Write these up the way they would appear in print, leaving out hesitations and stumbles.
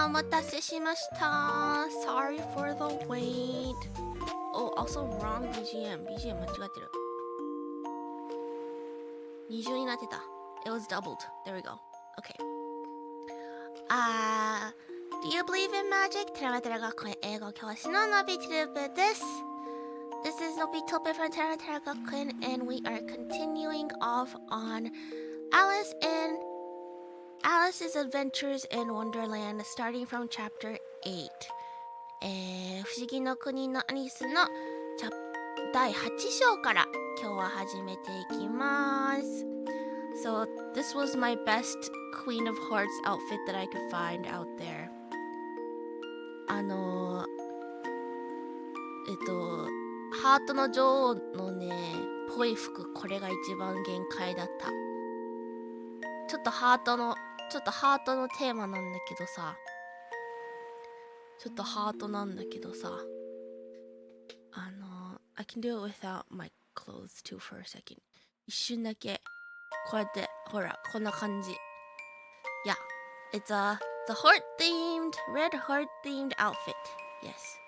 お待たせしました。Sorry for the wait. Oh, also wrong BGM. BGM 間違ってる。二重になってた。It was doubled. There we go. Okay. Do you believe in magic? テラメタル学園英語教師のノピテュルーペです。This is Nopi Tulpe from Terametaru Gakuen, and we are continuing off on Alice's Adventures in Wonderland, starting from chapter 8. 不思議の国のアリスの第8章から今日は始めていきます。So this was my best Queen of Hearts outfit that I could find out there. ハートの女王のねぽい服、これが一番限界だった。ちょっとハートのテーマなんだけどさ、I can do it without my clothes too for a second. 一瞬だけこうやってほらこんな感じ。Yeah, it's the red heart themed outfit. Yes,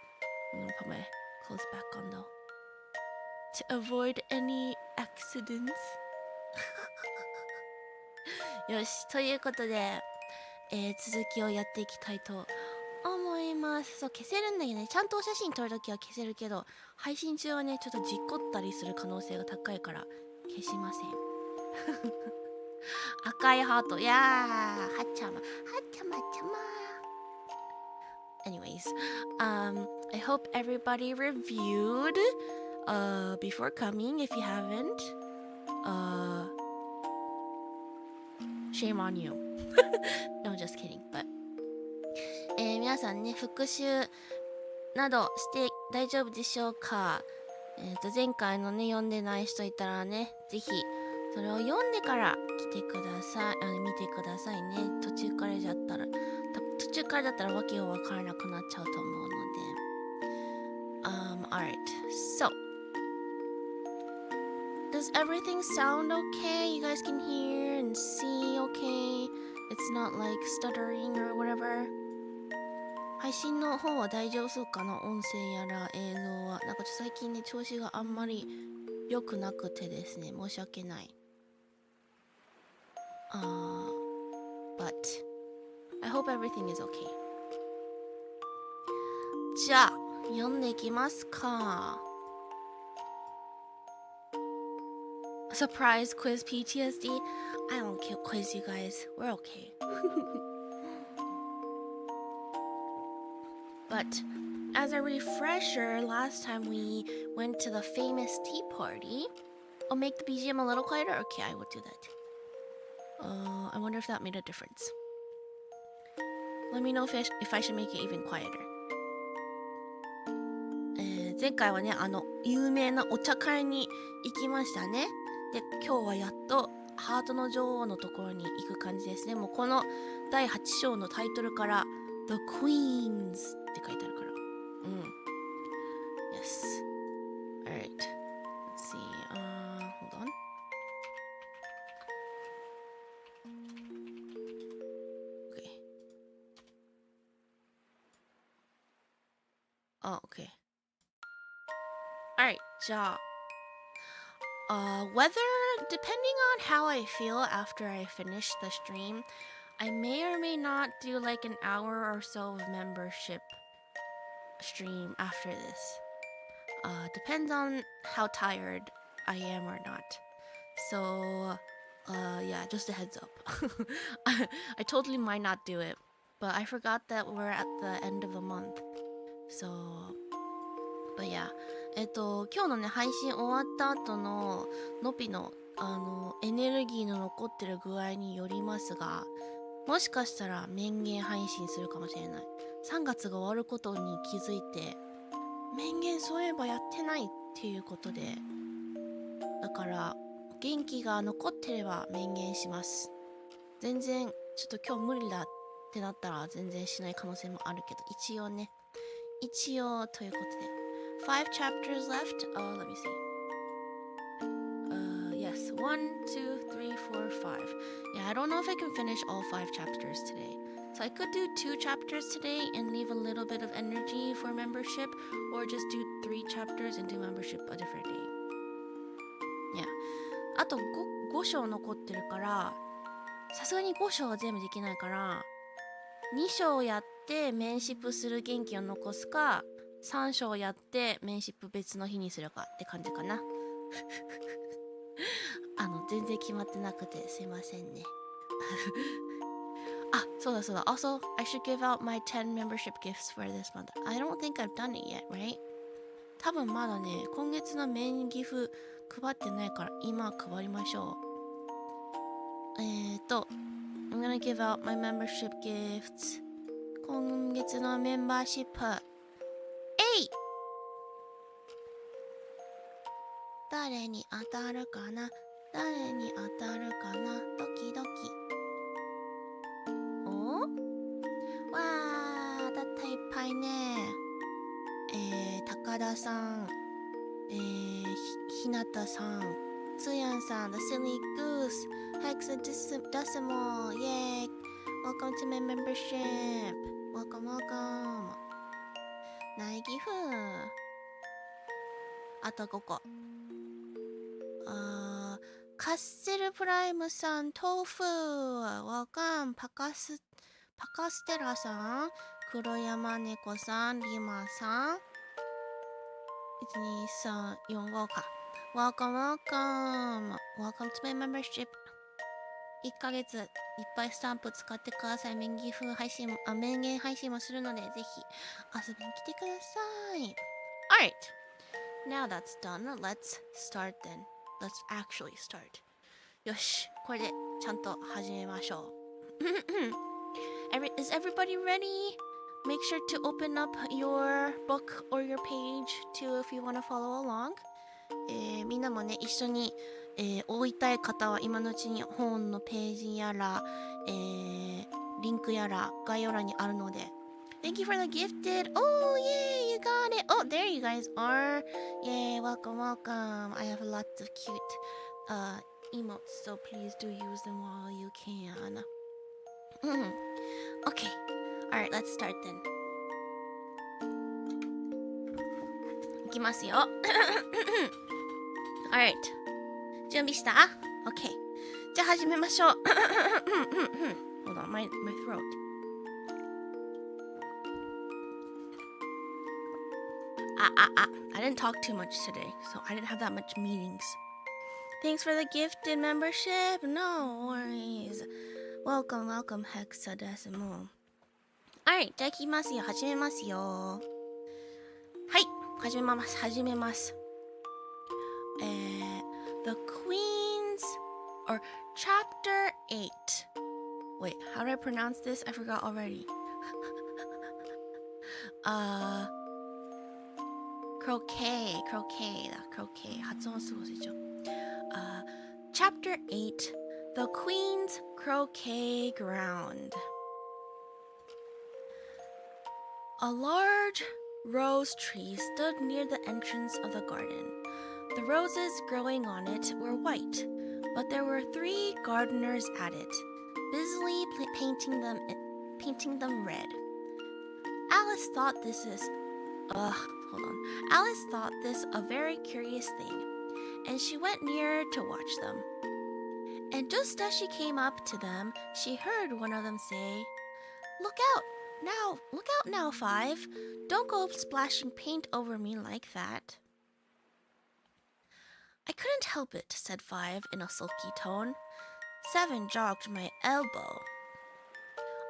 I'm gonna put my clothes back on though to avoid any accidents. よし、ということで、続きをやっていきたいと思います。そう、消せるんだけどね、ちゃんとお写真撮るときは消せるけど、配信中はねちょっと事故ったりする可能性が高いから消しません。赤いハート、いやー、はっちゃま。Anyways, I hope everybody reviewed before coming. If you haven't, shame on you. No, just kidding. But 皆さんね、復習などして大丈夫でしょうか。前回のね読んでない人いたらね、ぜひそれを読んでから来てください。見てくださいね。途中からだったらわけがわからなくなっちゃうと思うので。Alright. So, does everything sound okay? You guys can hear and see okay? It's not like stuttering or whatever. 配信の方は大丈夫そうかな？音声やら映像は。なんか最近ね調子があんまり良くなくてですね、申し訳ない。But I hope everything is okay. じゃあ読んでいきますか。Surprise quiz PTSD. I don't quiz you guys. We're okay. But as a refresher, last time we went to the famous tea party. I'll make the BGM a little quieter. Okay, I will do that. I wonder if that made a difference. Let me know if I should make it even quieter. 前回はね、有名なお茶会に行きましたね。で、今日はやっとハートの女王のところに行く感じですね。もうこの第8章のタイトルから The Queens って書いてあるから。Yes. Alright. Let's see. Hold on. Okay. Oh, okay. Alright, じゃあwhether, depending on how I feel after I finish the stream, I may or may not do like an hour or so of membership stream after this. Depends on how tired I am or not. So, yeah, just a heads up. I totally might not do it, but I forgot that we're at the end of the month. So, but yeah. 今日のね配信終わった後のノピのエネルギーの残ってる具合によりますが、もしかしたら面言配信するかもしれない。3月が終わることに気づいて、面言そういえばやってないっていうことで、だから元気が残ってれば面言します。全然ちょっと今日無理だってなったら全然しない可能性もあるけど、一応ということで。5 chapters left. Let me see. Yes, 1, 2, 3, 4, 5. Yeah, I don't know if I can finish all 5 chapters today. So I could do 2 chapters today and leave a little bit of energy for membership, or just do 3 chapters and do membership a different day. Yeah. あと 5章残ってるから、さすがに5章は全部できないから、2章やってメンシップする元気を残すか、3章やってメンシップ別の日にするかって感じかな。全然決まってなくてすいませんね。あ、そうだそうだ。Also, I should give out my 10 membership gifts for this month. I don't think I've done it yet, right? 多分まだね、今月のメインギフ配ってないから今配りましょう。I'm gonna give out my membership gifts. 今月のメンバーシップ。えい！誰に当たるかな？誰に当たるかな？ドキドキ。お？わー、だったいっぱいね。高田さん、ひなたさん、つやんさん、The Silly Goose, Hexadecimal, yay! Welcome to my membership. Welcome, welcome. ないぎふ。あと5個。カッセルプライムさん、豆腐、Welcome, パカステラさん、黒山猫さん、リマさん、12345か。Welcome, welcome. Welcome to my membership. 1ヶ月いっぱいスタンプ使ってください。名言配信もするので、ぜひ遊びに来てください。Alright. Now that's done. Let's start then. Let's actually start. よし、これでちゃんと始めましょう。Is everybody ready? Make sure to open up your book or your page too if you want to follow along. みんなもね、一緒に、追いたい方は今のうちに本のページやら、リンクやら概要欄にあるので。Thank you for the gifted. Oh, yay, you got it. Oh, there you guys are. Yay, welcome, welcome. I have lots of cute emotes, so please do use them while you can. Okay. Alright, let's start then. いきますよ。Alright. 準備した？ Okay. じゃあ始めましょう。Hold on, my throat. I didn't talk too much today, so I didn't have that much meetings. Thanks for the gifted membership. No worries. Welcome, welcome, Hexadecimal. Alright, じゃあ行きますよ。始めますよ。はい、始めます。The Queen's, or Chapter 8. Wait, how do I pronounce this? I forgot already. Croquet だ、croquet。発音すごいでしょ。Chapter 8, The Queen's Croquet Ground. A large rose tree stood near the entrance of the garden. The roses growing on it were white, but there were 3 gardeners at it, busily painting them red. Alice thought this a very curious thing, and she went near to watch them. And just as she came up to them, she heard one of them say, Look out now, 5. Don't go splashing paint over me like that." "I couldn't help it," said 5 in a sulky tone. 7 jogged my elbow.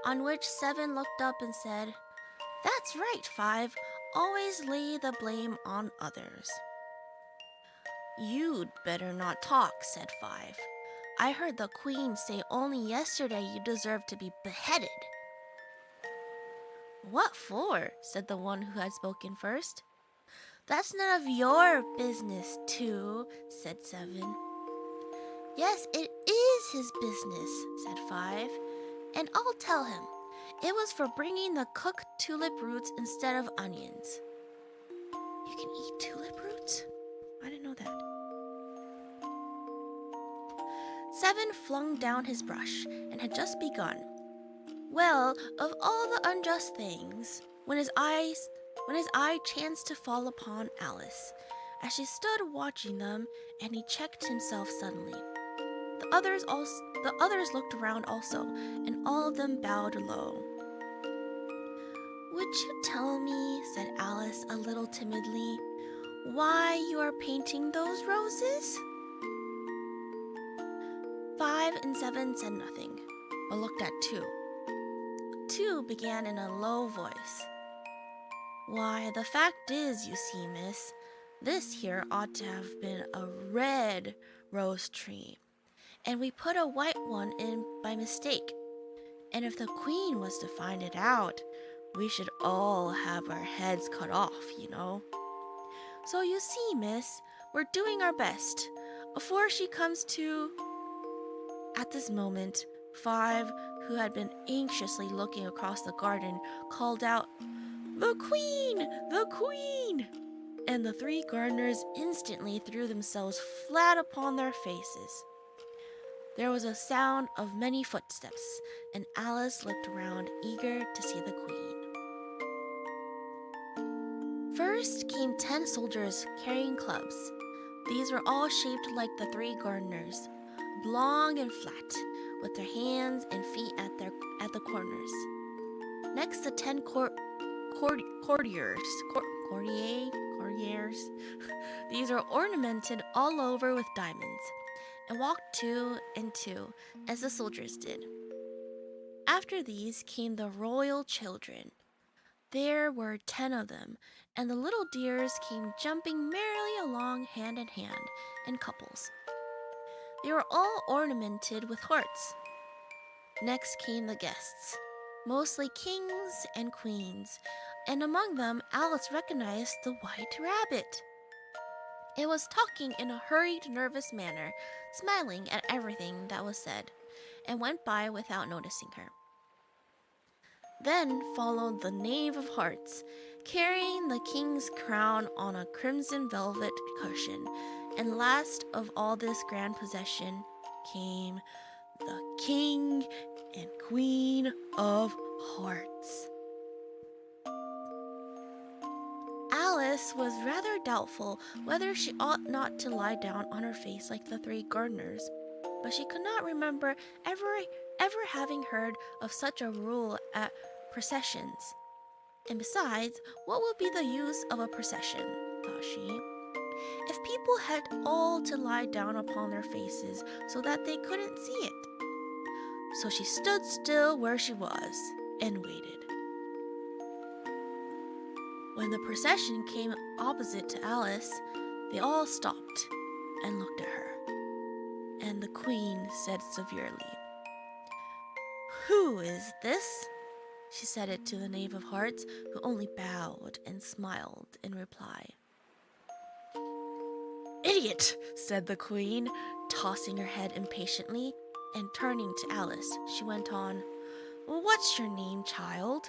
On which 7 looked up and said, "That's right, 5. Always lay the blame on others." "You'd better not talk," said 5. "I heard the Queen say only yesterday you deserved to be beheaded." "What for?" said the one who had spoken first. "That's none of your business, too," said 7. "Yes, it is his business," said 5, "and I'll tell him. It was for bringing the cooked tulip roots instead of onions." You can eat tulip roots? I didn't know that. 7 flung down his brush and had just begun. Well, of all the unjust things, when his eye chanced to fall upon Alice, as she stood watching them, and he checked himself suddenly. The others looked around also, and all of them bowed low. "Would you tell me," said Alice a little timidly, "why you are painting those roses?" 5 and 7 said nothing, but looked at 2. 2 began in a low voice. "Why, the fact is, you see, miss, this here ought to have been a red rose tree, and we put a white one in by mistake. And if the queen was to find it out, we should all have our heads cut off, you know. So you see, miss, we're doing our best. Before she comes to..." At this moment, 5, who had been anxiously looking across the garden, called out, "The queen! The queen!" And the 3 gardeners instantly threw themselves flat upon their faces. There was a sound of many footsteps, and Alice looked around, eager to see the queen. First came 10 soldiers carrying clubs. These were all shaped like the 3 gardeners, long and flat, with their hands and feet at the corners. Next, the 10 courtiers. These are ornamented all over with diamonds, and walked 2 and 2, as the soldiers did. After these came the royal children. There were 10 of them, and the little dears came jumping merrily along hand in hand, in couples. They were all ornamented with hearts. Next came the guests, mostly kings and queens, and among them Alice recognized the white rabbit. It was talking in a hurried, nervous manner, smiling at everything that was said, and went by without noticing her. Then followed the Knave of Hearts, carrying the king's crown on a crimson velvet cushion, and last of all this grand procession came the King and Queen of Hearts. Alice was rather doubtful whether she ought not to lie down on her face like the 3 gardeners, but she could not remember ever having heard of such a rule at processions. And besides, what would be the use of a procession, thought she, if people had all to lie down upon their faces so that they couldn't see it? So she stood still where she was and waited. When the procession came opposite to Alice, they all stopped and looked at her. And the queen said severely, "Who is this?" She said it to the Knave of Hearts, who only bowed and smiled in reply. "Idiot!" said the queen, tossing her head impatiently, and turning to Alice, she went on, "What's your name, child?"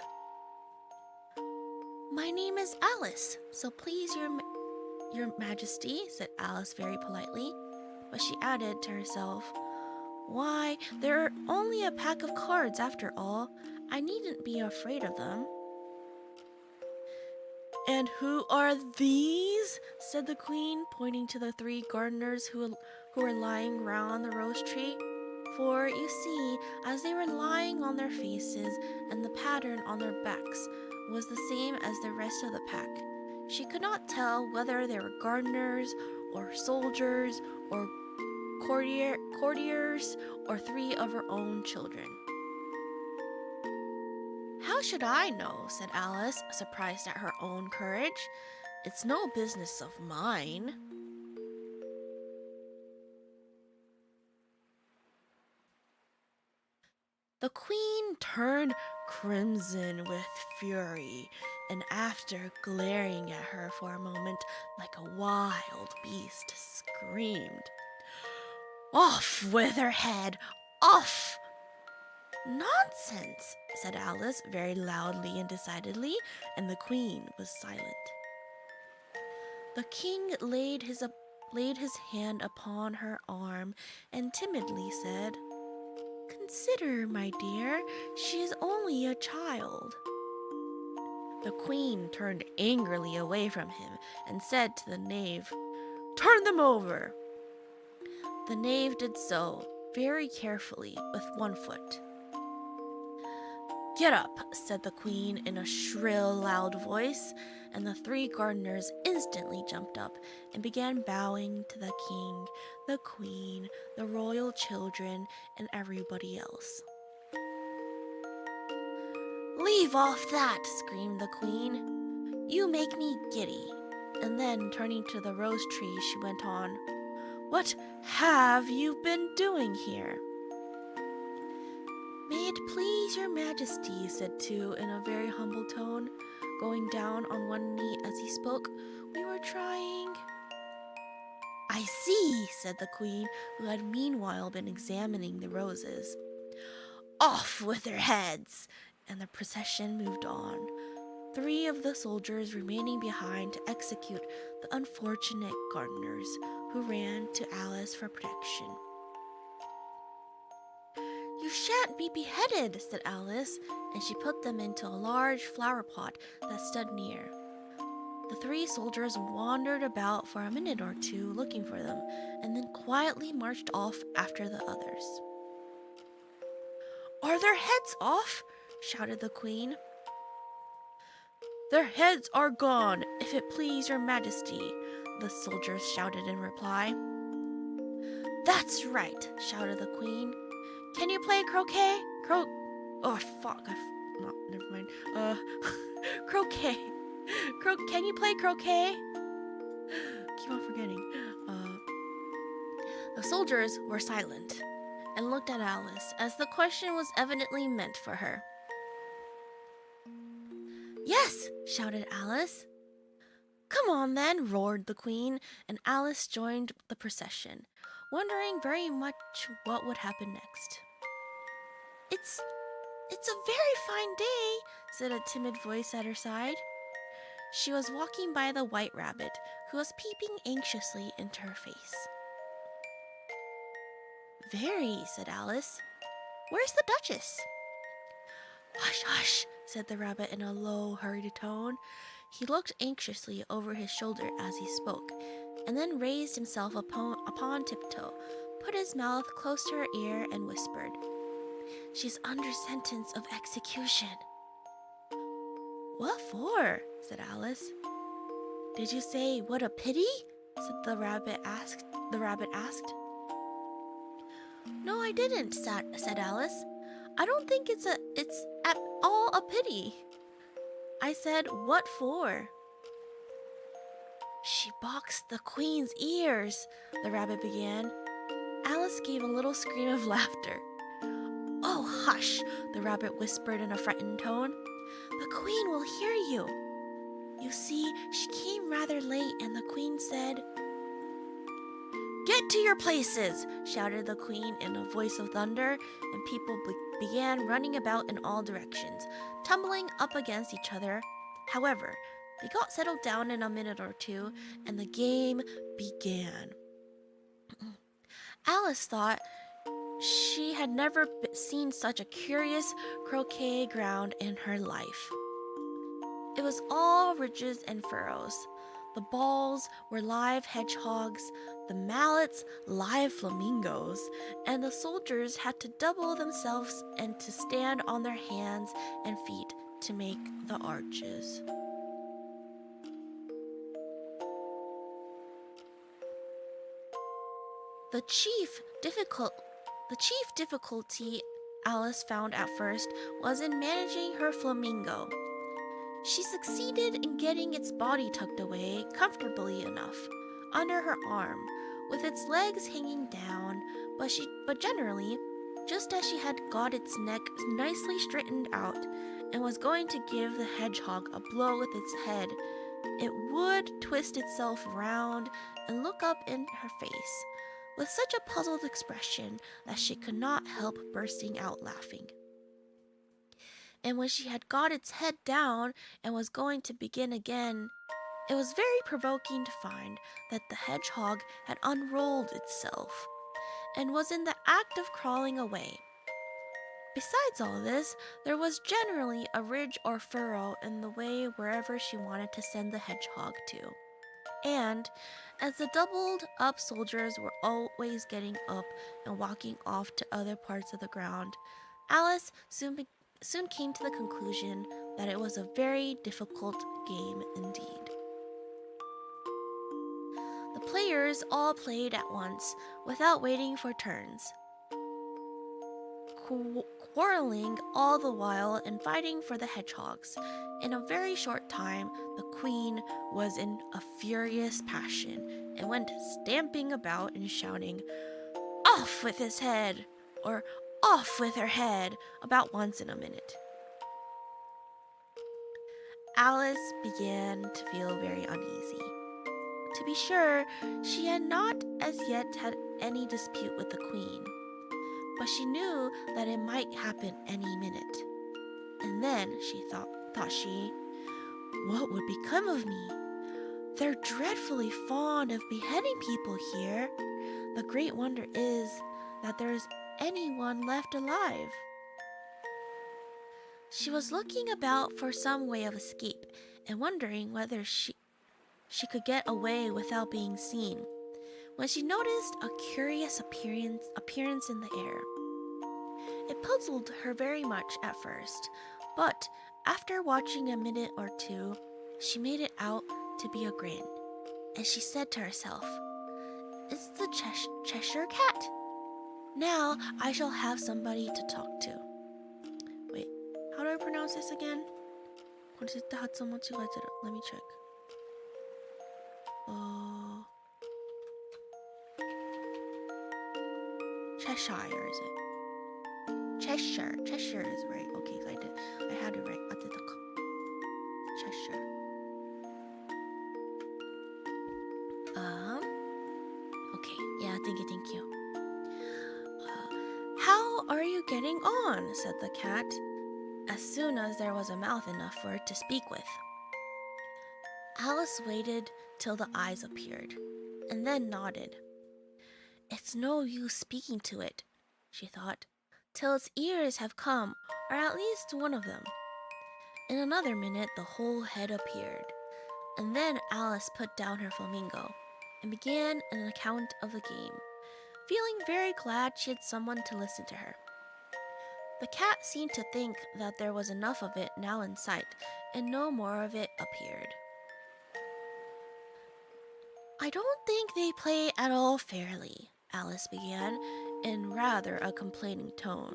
"My name is Alice, so please your Majesty," said Alice very politely, but she added to herself, "Why, they're only a pack of cards after all. I needn't be afraid of them." "And who are these?" said the queen, pointing to the 3 gardeners who were lying round the rose tree. For, you see, as they were lying on their faces, and the pattern on their backs was the same as the rest of the pack, she could not tell whether they were gardeners, or soldiers, or courtiers, or 3 of her own children. "How should I know?" said Alice, surprised at her own courage. "It's no business of mine." The queen turned crimson with fury, and after glaring at her for a moment like a wild beast, screamed, "Off with her head! Off!" "Nonsense!" said Alice very loudly and decidedly, and the queen was silent. The king laid his hand upon her arm and timidly said, Consider, my dear, she is only a child. The queen turned angrily away from him and said to the knave, Turn them over! The knave did so, very carefully, with one foot. Get up, said the queen in a shrill, loud voice, and the three gardeners instantly jumped up and began bowing to the king, the queen, the royal children, and everybody else. Leave off that, screamed the queen. You make me giddy. And then, turning to the rose tree, she went on, What have you been doing here? May it please your majesty, said Tu in a very humble tone, going down on one knee as he spoke. We were trying... I see, said the queen, who had meanwhile been examining the roses. Off with their heads! And the procession moved on, 3 of the soldiers remaining behind to execute the unfortunate gardeners, who ran to Alice for protection. You shan't be beheaded, said Alice, and she put them into a large flower pot that stood near. The 3 soldiers wandered about for a minute or two looking for them, and then quietly marched off after the others. Are their heads off? Shouted the queen. Their heads are gone, if it please your majesty, the soldiers shouted in reply. That's right, shouted the queen. Can you play croquet? Oh, fuck. Never mind. Croquet. Can you play croquet? Keep on forgetting. The soldiers were silent and looked at Alice, as the question was evidently meant for her. Yes, shouted Alice. Come on then, roared the queen, and Alice joined the procession, wondering very much what would happen next. It's a very fine day, said a timid voice at her side. She was walking by the white rabbit, who was peeping anxiously into her face. Very, said Alice. Where's the Duchess? Hush, hush, said the rabbit in a low, hurried tone. He looked anxiously over his shoulder as he spoke, and then raised himself upon tiptoe, put his mouth close to her ear, and whispered, She's under sentence of execution. What for? Said Alice. Did you say, what a pity? The rabbit asked. No, I didn't, said Alice. I don't think it's at all a pity. I said, what for? She boxed the queen's ears, the rabbit began. Alice gave a little scream of laughter. Oh, hush, the rabbit whispered in a frightened tone. The queen will hear you. You see, she came rather late, and the queen said, Get to your places, shouted the queen in a voice of thunder, and people began running about in all directions, tumbling up against each other. However, they got settled down in a minute or two, and the game began. Alice thought she had never seen such a curious croquet ground in her life. It was all ridges and furrows. The balls were live hedgehogs, the mallets live flamingos, and the soldiers had to double themselves and to stand on their hands and feet to make the arches. The chief difficulty Alice found at first was in managing her flamingo. She succeeded in getting its body tucked away comfortably enough under her arm, with its legs hanging down, but generally, just as she had got its neck nicely straightened out and was going to give the hedgehog a blow with its head, it would twist itself round and look up in her face with such a puzzled expression that she could not help bursting out laughing. And when she had got its head down and was going to begin again, it was very provoking to find that the hedgehog had unrolled itself and was in the act of crawling away. Besides all this, there was generally a ridge or furrow in the way wherever she wanted to send the hedgehog to. And, as the doubled up soldiers were always getting up and walking off to other parts of the ground, Alice soon came to the conclusion that it was a very difficult game indeed. The players all played at once, without waiting for turns, quarreling all the while and fighting for the hedgehogs. In a very short time, the queen was in a furious passion and went stamping about and shouting, "Off with his head!" or "Off with her head!" about once in a minute. Alice began to feel very uneasy. To be sure, she had not as yet had any dispute with the queen, but she knew that it might happen any minute. And then she thought she, what would become of me? They're dreadfully fond of beheading people here. The great wonder is that there's anyone left alive. She was looking about for some way of escape and wondering whether she could get away without being seen, when she noticed a curious appearance in the air. It puzzled her very much at first, but after watching a minute or two, she made it out to be a grin, and she said to herself, "It's the Cheshire Cat. Now I shall have somebody to talk to." Wait, how do I pronounce this again? Let me check. Cheshire, is it? Cheshire is right. Okay, I had it right. Cheshire. Okay, yeah, thank you. How are you getting on? Said the cat, as soon as there was a mouth enough for it to speak with. Alice waited till the eyes appeared, and then nodded. It's no use speaking to it, she thought, till its ears have come, or at least one of them. In another minute the whole head appeared, and then Alice put down her flamingo and began an account of the game, feeling very glad she had someone to listen to her. The cat seemed to think that there was enough of it now in sight, and no more of it appeared. I don't think they play at all fairly, Alice began, in rather a complaining tone.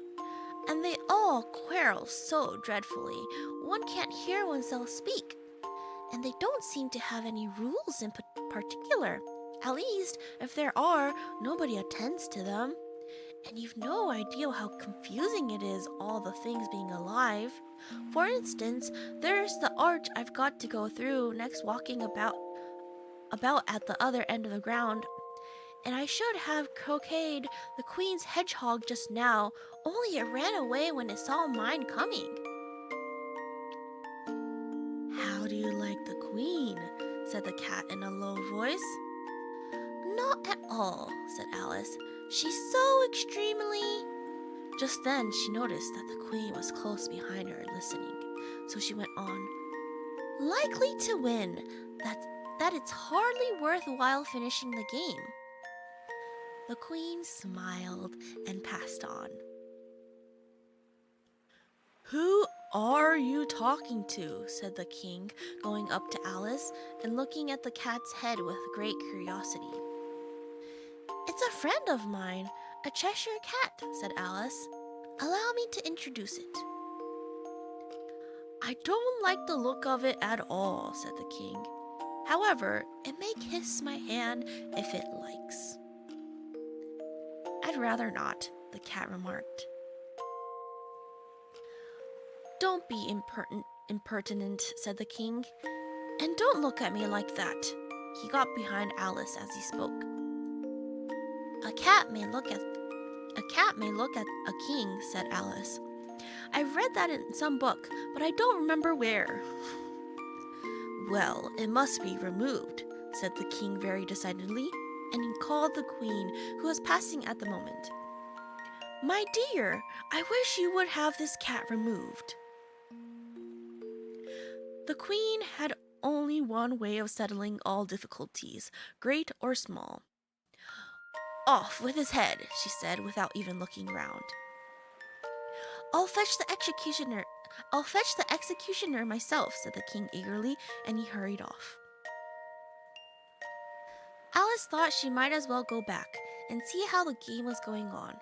And they all quarrel so dreadfully, one can't hear oneself speak. And they don't seem to have any rules in particular. At least, if there are, nobody attends to them. And you've no idea how confusing it is, all the things being alive. For instance, there's the arch I've got to go through next, walking about at the other end of the ground. And I should have croqueted the queen's hedgehog just now, only it ran away when it saw mine coming. How do you like the queen? Said the cat in a low voice. Not at all, said Alice. She's so extremely... Just then she noticed that the queen was close behind her listening, so she went on. Likely to win, that it's hardly worthwhile finishing the game. The queen smiled and passed on. Who are you talking to? Said the king, going up to Alice and looking at the cat's head with great curiosity. It's a friend of mine, a Cheshire cat, said Alice. Allow me to introduce it. I don't like the look of it at all, said the king. However, it may kiss my hand if it likes. I'd rather not, the cat remarked. Don't be impertinent, said the king, and don't look at me like that. He got behind Alice as he spoke. A cat may look at a king, said Alice. I've read that in some book, but I don't remember where. Well, it must be removed, said the king very decidedly, and he called the queen, who was passing at the moment. My dear, I wish you would have this cat removed. The queen had only one way of settling all difficulties, great or small. Off with his head, she said without even looking round. I'll fetch the executioner myself, said the king eagerly, and he hurried off. Alice thought she might as well go back and see how the game was going on,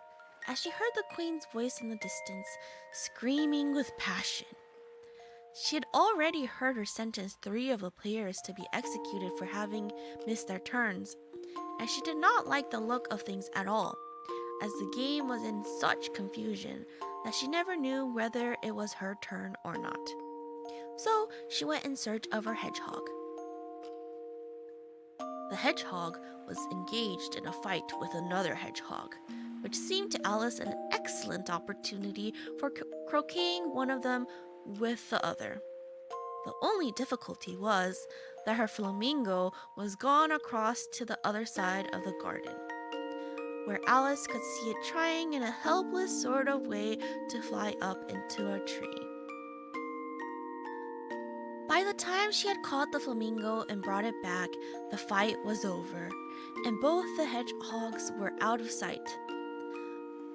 as she heard the queen's voice in the distance, screaming with passion. She had already heard her sentence 3 of the players to be executed for having missed their turns, and she did not like the look of things at all, as the game was in such confusion that she never knew whether it was her turn or not. So she went in search of her hedgehog. The hedgehog was engaged in a fight with another hedgehog, which seemed to Alice an excellent opportunity for croqueting one of them with the other. The only difficulty was that her flamingo was gone across to the other side of the garden, where Alice could see it trying in a helpless sort of way to fly up into a tree. By the time she had caught the flamingo and brought it back, the fight was over, and both the hedgehogs were out of sight.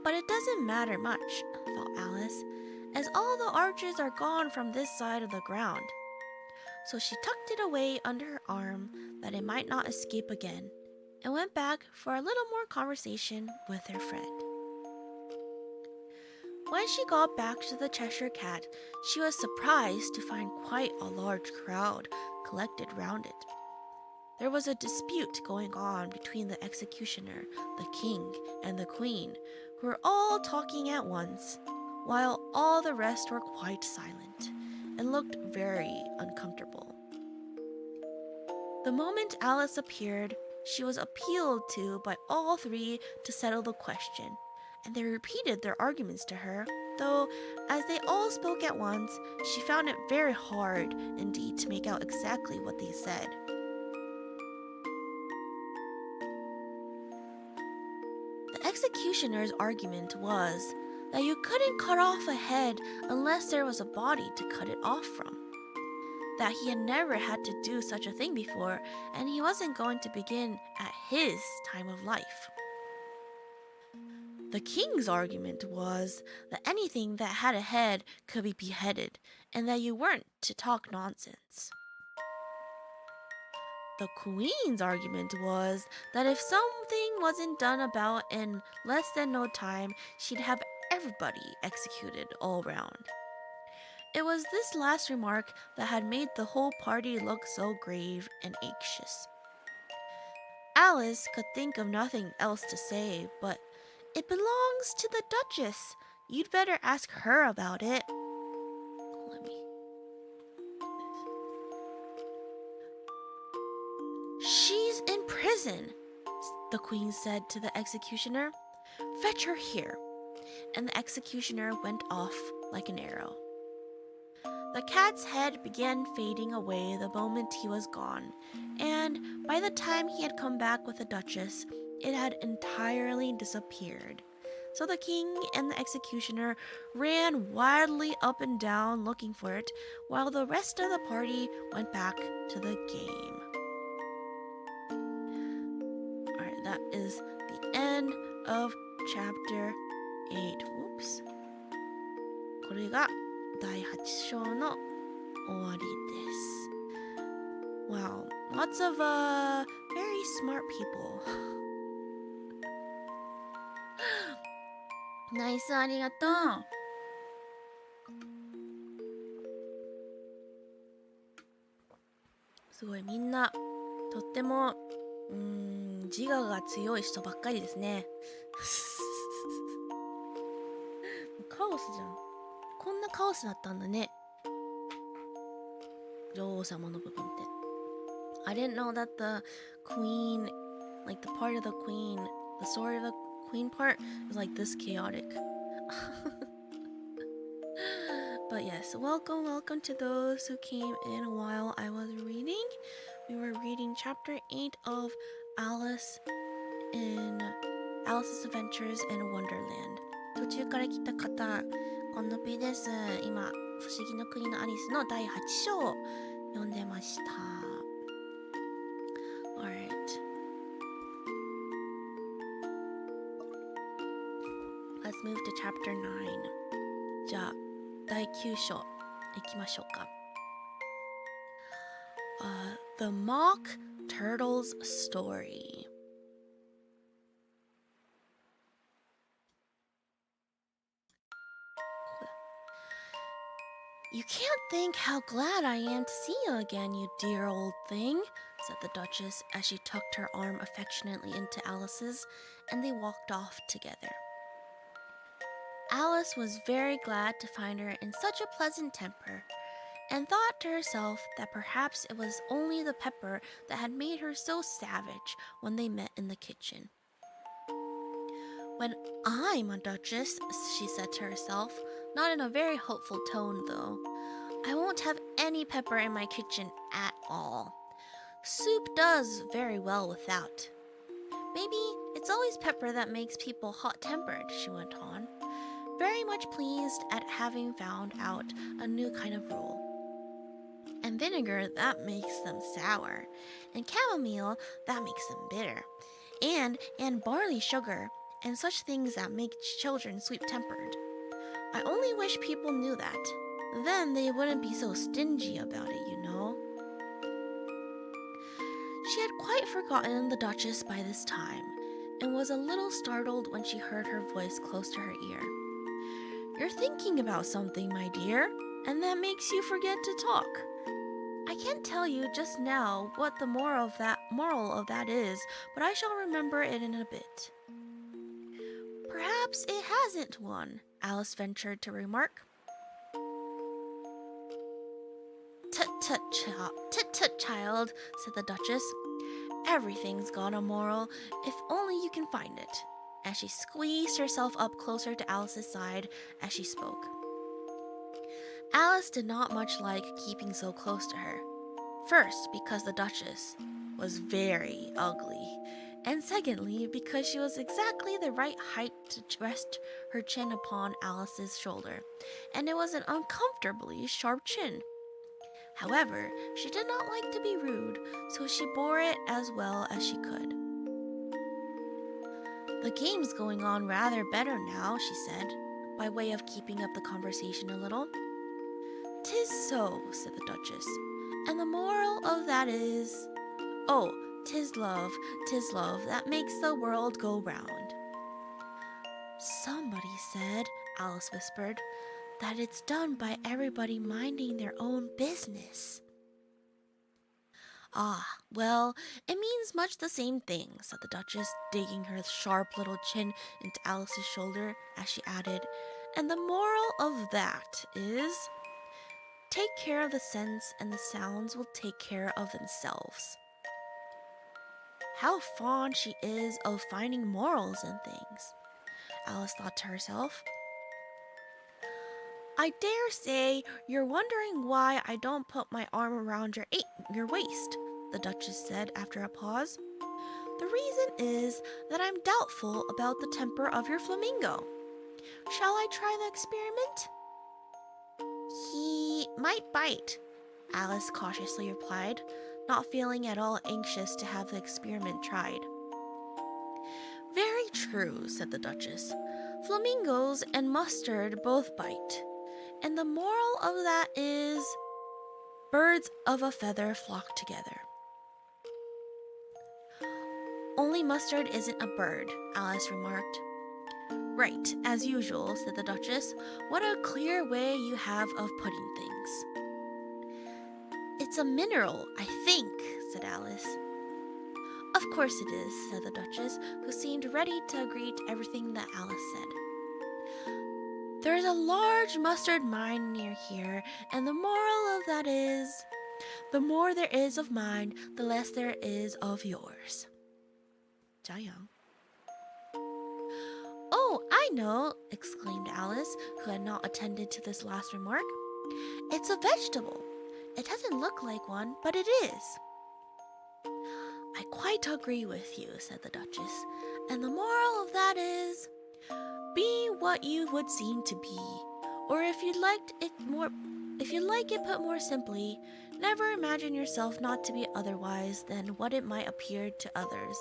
But it doesn't matter much, thought Alice, as all the archers are gone from this side of the ground. So she tucked it away under her arm that it might not escape again, and went back for a little more conversation with her friend. When she got back to the Cheshire Cat, she was surprised to find quite a large crowd collected round it. There was a dispute going on between the executioner, the king, and the queen, who were all talking at once, while all the rest were quite silent and looked very uncomfortable. The moment Alice appeared, she was appealed to by all 3 to settle the question, and they repeated their arguments to her, though as they all spoke at once, she found it very hard indeed to make out exactly what they said. The executioner's argument was that you couldn't cut off a head unless there was a body to cut it off from, that he had never had to do such a thing before, and he wasn't going to begin at his time of life. The king's argument was that anything that had a head could be beheaded, and that you weren't to talk nonsense. The queen's argument was that if something wasn't done about in less than no time, she'd have everybody executed all round. It was this last remark that had made the whole party look so grave and anxious. Alice could think of nothing else to say, but "It belongs to the Duchess. You'd better ask her about it." "She's in prison," the queen said to the executioner. "Fetch her here." And the executioner went off like an arrow. The cat's head began fading away the moment he was gone, and by the time he had come back with the Duchess, it had entirely disappeared. So the king and the executioner ran wildly up and down looking for it, while the rest of the party went back to the game. Alright, that is the end of chapter 8. Whoops. これが第8章の終わりです。Wow, lots of very smart people. ナイス、ありがとう。すごい、みんなとっても自我が強い人ばっかりですね。カオスじゃん。こんなカオスだったんだね。女王様の部分って。I didn't know that the queen, like the part of the queen, the story of the queen part is like this chaotic. But yes, welcome to those who came in while I was reading. We were reading chapter 8 of Alice's Adventures in Wonderland. 途中から来た方、こんのぴです。今、不思議の国のアリスの第8章を読んでました。Alright. Let's move to chapter 9. じゃあ、第9章行きましょうか。The Mock Turtle's Story. You can't think how glad I am to see you again, you dear old thing, said the Duchess as she tucked her arm affectionately into Alice's, and they walked off together. Alice was very glad to find her in such a pleasant temper, and thought to herself that perhaps it was only the pepper that had made her so savage when they met in the kitchen. When I'm a duchess, she said to herself, not in a very hopeful tone though, I won't have any pepper in my kitchen at all. Soup does very well without. Maybe it's always pepper that makes people hot-tempered, she went on, very much pleased at having found out a new kind of rule. And vinegar, that makes them sour, and chamomile, that makes them bitter, and barley sugar, and such things that make children sweet-tempered. I only wish people knew that. Then they wouldn't be so stingy about it, you know. She had quite forgotten the Duchess by this time, and was a little startled when she heard her voice close to her ear. You're thinking about something, my dear, and that makes you forget to talk. I can't tell you just now what the moral of that is, but I shall remember it in a bit. Perhaps it hasn't one, Alice ventured to remark. Tut, child, said the Duchess. Everything's got a moral, if only you can find it, as she squeezed herself up closer to Alice's side as she spoke. Alice did not much like keeping so close to her. First, because the Duchess was very ugly, and secondly, because she was exactly the right height to rest her chin upon Alice's shoulder, and it was an uncomfortably sharp chin. However, she did not like to be rude, so she bore it as well as she could. The game's going on rather better now, she said, by way of keeping up the conversation a little. 'Tis so, said the Duchess, and the moral of that is, oh, 'tis love, that makes the world go round. Somebody said, Alice whispered, that it's done by everybody minding their own business. Ah, well, it means much the same thing, said the Duchess, digging her sharp little chin into Alice's shoulder as she added, and the moral of that is, take care of the scents and the sounds will take care of themselves. How fond she is of finding morals in things, Alice thought to herself. I dare say you're wondering why I don't put my arm around your waist, the Duchess said after a pause. The reason is that I'm doubtful about the temper of your flamingo. Shall I try the experiment? He might bite, Alice cautiously replied, not feeling at all anxious to have the experiment tried. Very true, said the Duchess. Flamingos and mustard both bite. And the moral of that is, birds of a feather flock together. Only mustard isn't a bird, Alice remarked. Right, as usual, said the Duchess. What a clear way you have of putting things. It's a mineral, I think, said Alice. Of course it is, said the Duchess, who seemed ready to agree to everything that Alice said. There's a large mustard mine near here, and the moral of that is, the more there is of mine, the less there is of yours. 加油. Oh, I know, exclaimed Alice, who had not attended to this last remark. It's a vegetable. It doesn't look like one, but it is. I quite agree with you, said the Duchess, and the moral of that is, Be what you would seem to be, or if you'd like it put more simply, never imagine yourself not to be otherwise than what it might appear to others,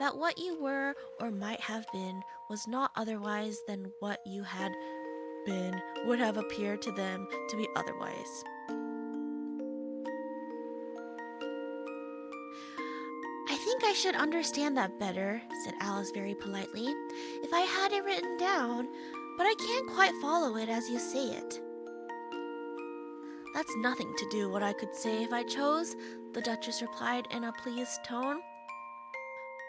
that what you were or might have been was not otherwise than what you had been would have appeared to them to be otherwise. I think I should understand that better, said Alice very politely, if I had it written down, but I can't quite follow it as you say it. That's nothing to do what I could say if I chose, the Duchess replied in a pleased tone.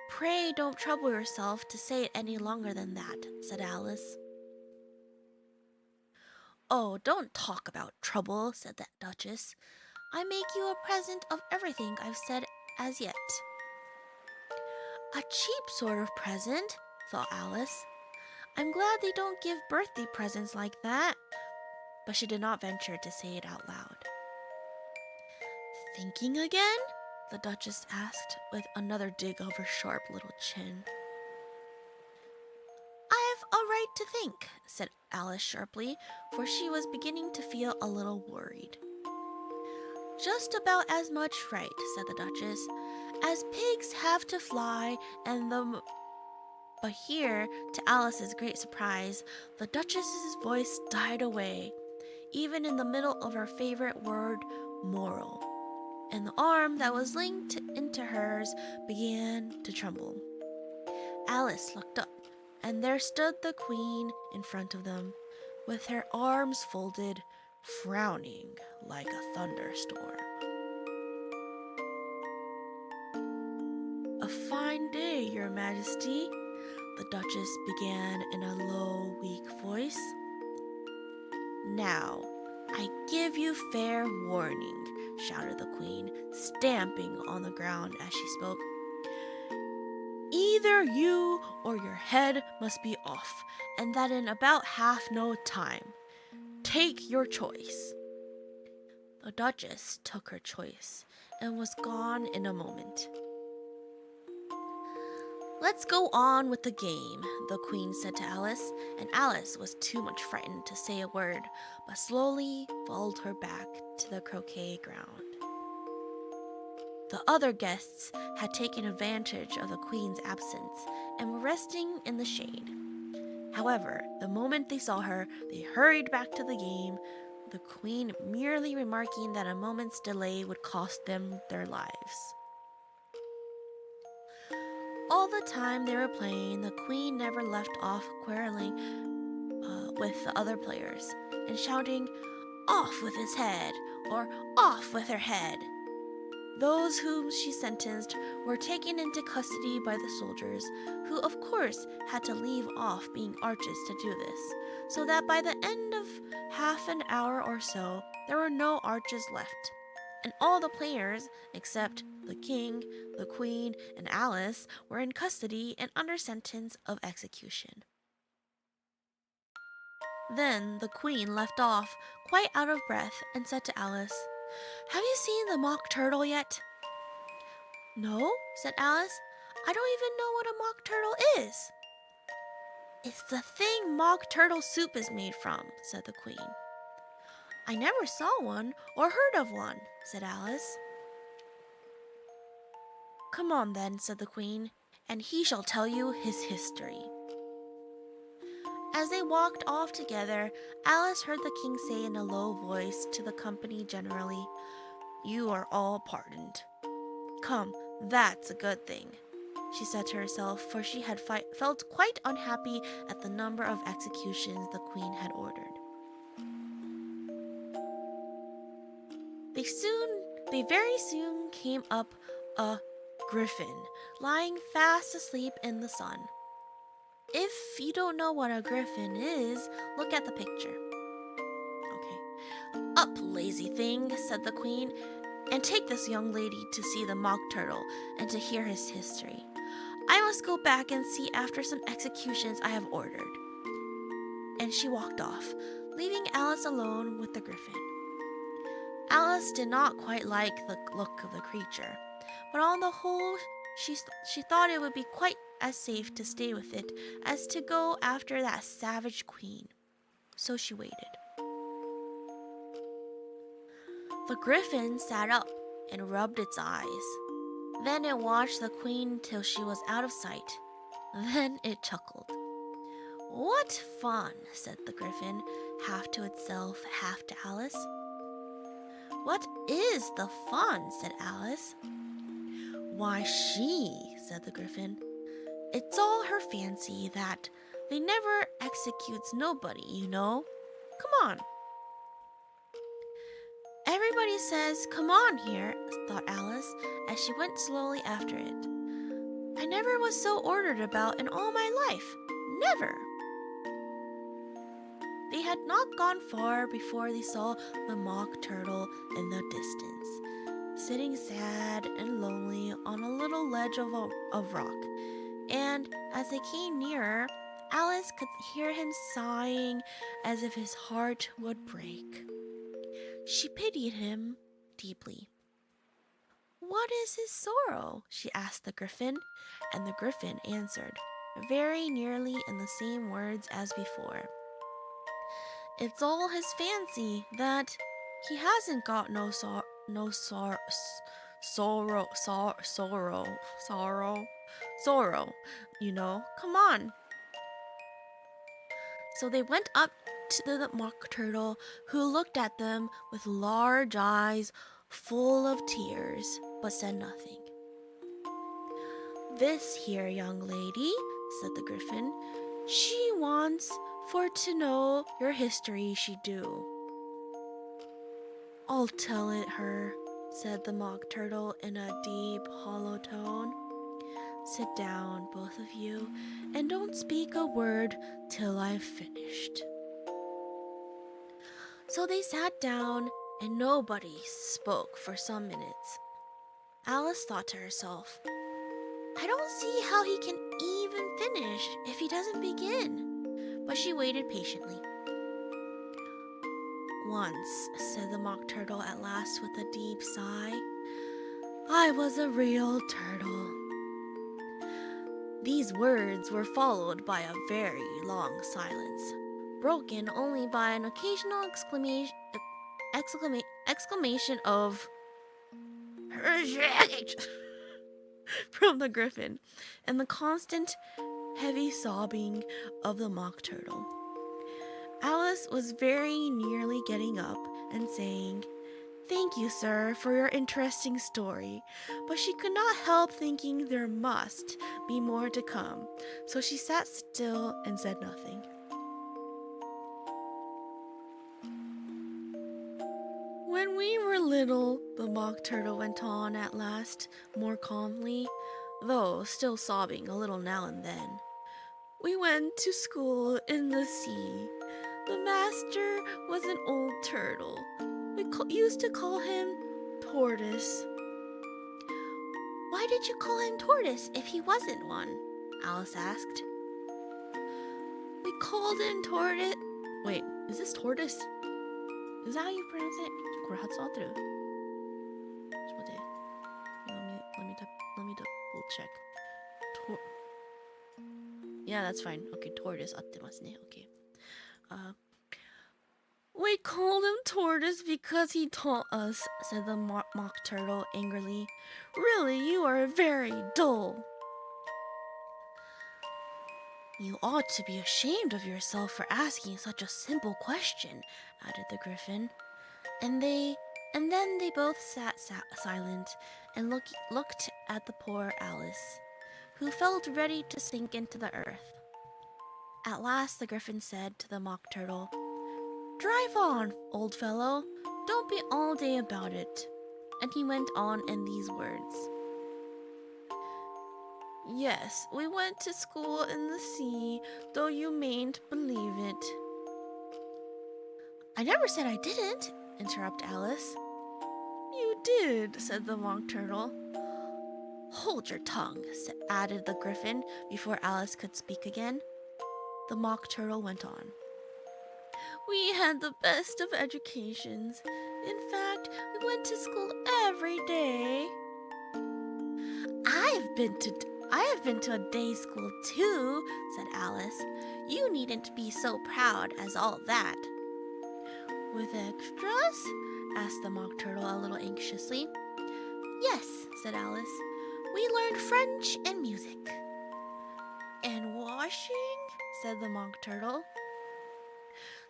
Pray don't trouble yourself to say it any longer than that, said Alice. Oh, don't talk about trouble, said the Duchess. I make you a present of everything I've said as yet. A cheap sort of present, thought Alice. I'm glad they don't give birthday presents like that. But she did not venture to say it out loud. Thinking again? The Duchess asked with another dig of her sharp little chin. I've a right to think, said Alice sharply, for she was beginning to feel a little worried. Just about as much right, said the Duchess, as pigs have to fly and the... But here, to Alice's great surprise, the Duchess's voice died away, even in the middle of her favorite word, moral, and the arm that was linked into hers began to tremble. Alice looked up, and there stood the Queen in front of them, with her arms folded, frowning like a thunderstorm. A fine day, Your Majesty, the Duchess began in a low, weak voice. Now, I give you fair warning, shouted the Queen, stamping on the ground as she spoke. Either you or your head must be off, and that in about half no time. Take your choice. The Duchess took her choice and was gone in a moment. Let's go on with the game, the Queen said to Alice, and Alice was too much frightened to say a word, but slowly followed her back to the croquet ground. The other guests had taken advantage of the Queen's absence and were resting in the shade. However, the moment they saw her, they hurried back to the game, the Queen merely remarking that a moment's delay would cost them their lives. All the time they were playing, the Queen never left off quarreling with the other players and shouting, "Off with his head!" or "Off with her head!" Those whom she sentenced were taken into custody by the soldiers, who of course had to leave off being archers to do this, so that by the end of half an hour or so, there were no archers left, and all the players, except the King, the Queen, and Alice, were in custody and under sentence of execution. Then the Queen left off, quite out of breath, and said to Alice, "Have you seen the mock turtle yet?" "No," said Alice. "I don't even know what a mock turtle is." "It's the thing mock turtle soup is made from," said the Queen. "I never saw one or heard of one," said Alice. "Come on then," said the Queen, "and he shall tell you his history." As they walked off together, Alice heard the King say in a low voice to the company generally, "You are all pardoned." "Come, that's a good thing," she said to herself, for she had felt quite unhappy at the number of executions the Queen had ordered. They very soon came up a griffin, lying fast asleep in the sun. If you don't know what a griffin is, look at the picture. Okay. "Up, lazy thing," said the Queen, "and take this young lady to see the mock turtle and to hear his history. I must go back and see after some executions I have ordered." And she walked off, leaving Alice alone with the griffin. Alice did not quite like the look of the creature, but on the whole, She thought it would be quite as safe to stay with it as to go after that savage queen. So she waited. The griffin sat up and rubbed its eyes. Then it watched the queen till she was out of sight. Then it chuckled. "What fun," said the griffin, half to itself, half to Alice. "What is the fun?" said Alice. "Why, she," said the griffin. "It's all her fancy that they never executes nobody, you know. Come on." "Everybody says, 'Come on' here," thought Alice as she went slowly after it. "I never was so ordered about in all my life. Never." They had not gone far before they saw the mock turtle in the distance, sitting sad and lonely on a little ledge of rock. And as they came nearer, Alice could hear him sighing as if his heart would break. She pitied him deeply. "What is his sorrow?" she asked the griffin, and the griffin answered, very nearly in the same words as before. "It's all his fancy that he hasn't got no sorrow, you know. Come on." So they went up to the mock turtle, who looked at them with large eyes full of tears, but said nothing. "This here young lady," said the griffin, "she wants for to know your history, she do." "I'll tell it her," said the mock turtle in a deep, hollow tone. "Sit down, both of you, and don't speak a word till I've finished." So they sat down, and nobody spoke for some minutes. Alice thought to herself, "I don't see how he can even finish if he doesn't begin." But she waited patiently. "Once," said the mock turtle at last with a deep sigh, "I was a real turtle." These words were followed by a very long silence, broken only by an occasional exclamation of from the griffin, and the constant, heavy sobbing of the mock turtle. Alice was very nearly getting up and saying, "Thank you, sir, for your interesting story," but she could not help thinking there must be more to come, so she sat still and said nothing. "When we were little," the mock turtle went on at last, more calmly, though still sobbing a little now and then, "we went to school in the sea. The master was an old turtle. We used to call him Tortoise." "Why did you call him Tortoise if he wasn't one?" Alice asked. "We called him Tortoise." Wait, is this Tortoise? Is that how you pronounce it? これ発音合ってる? ちょっと待って. Let me double check. Yeah, that's fine. Okay, Tortoise 合ってますね. Okay. "We called him Tortoise because he taught us," said the mock turtle angrily. "Really, you are very dull." "You ought to be ashamed of yourself for asking such a simple question," added the griffin. And then they both sat silent and looked at the poor Alice, who felt ready to sink into the earth. At last the griffin said to the mock turtle, "Drive on, old fellow. Don't be all day about it." And he went on in these words. "Yes, we went to school in the sea, though you mayn't believe it." "I never said I didn't," interrupted Alice. "You did," said the mock turtle. "Hold your tongue," added the griffin before Alice could speak again. The mock turtle went on. "We had the best of educations. In fact, we went to school every day." I have been to a day school too, said Alice. You needn't be so proud as all that. With extras? Asked the Mock Turtle a little anxiously. Yes, said Alice. We learned French and music. And washing? Said the Mock Turtle.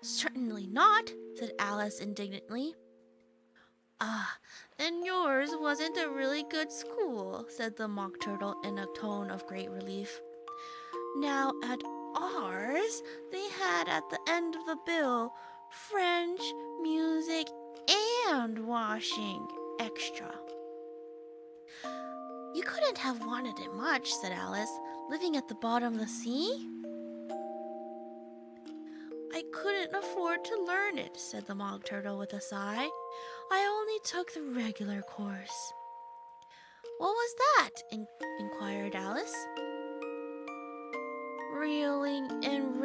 Certainly not, said Alice indignantly. Ah, and yours wasn't a really good school, said the Mock Turtle in a tone of great relief. Now at ours, they had at the end of the bill French, music, and washing extra. You couldn't have wanted it much, said Alice, living at the bottom of the sea. I couldn't afford to learn it, said the Mock Turtle with a sigh. I only took the regular course. What was that? Inquired Alice. Reeling and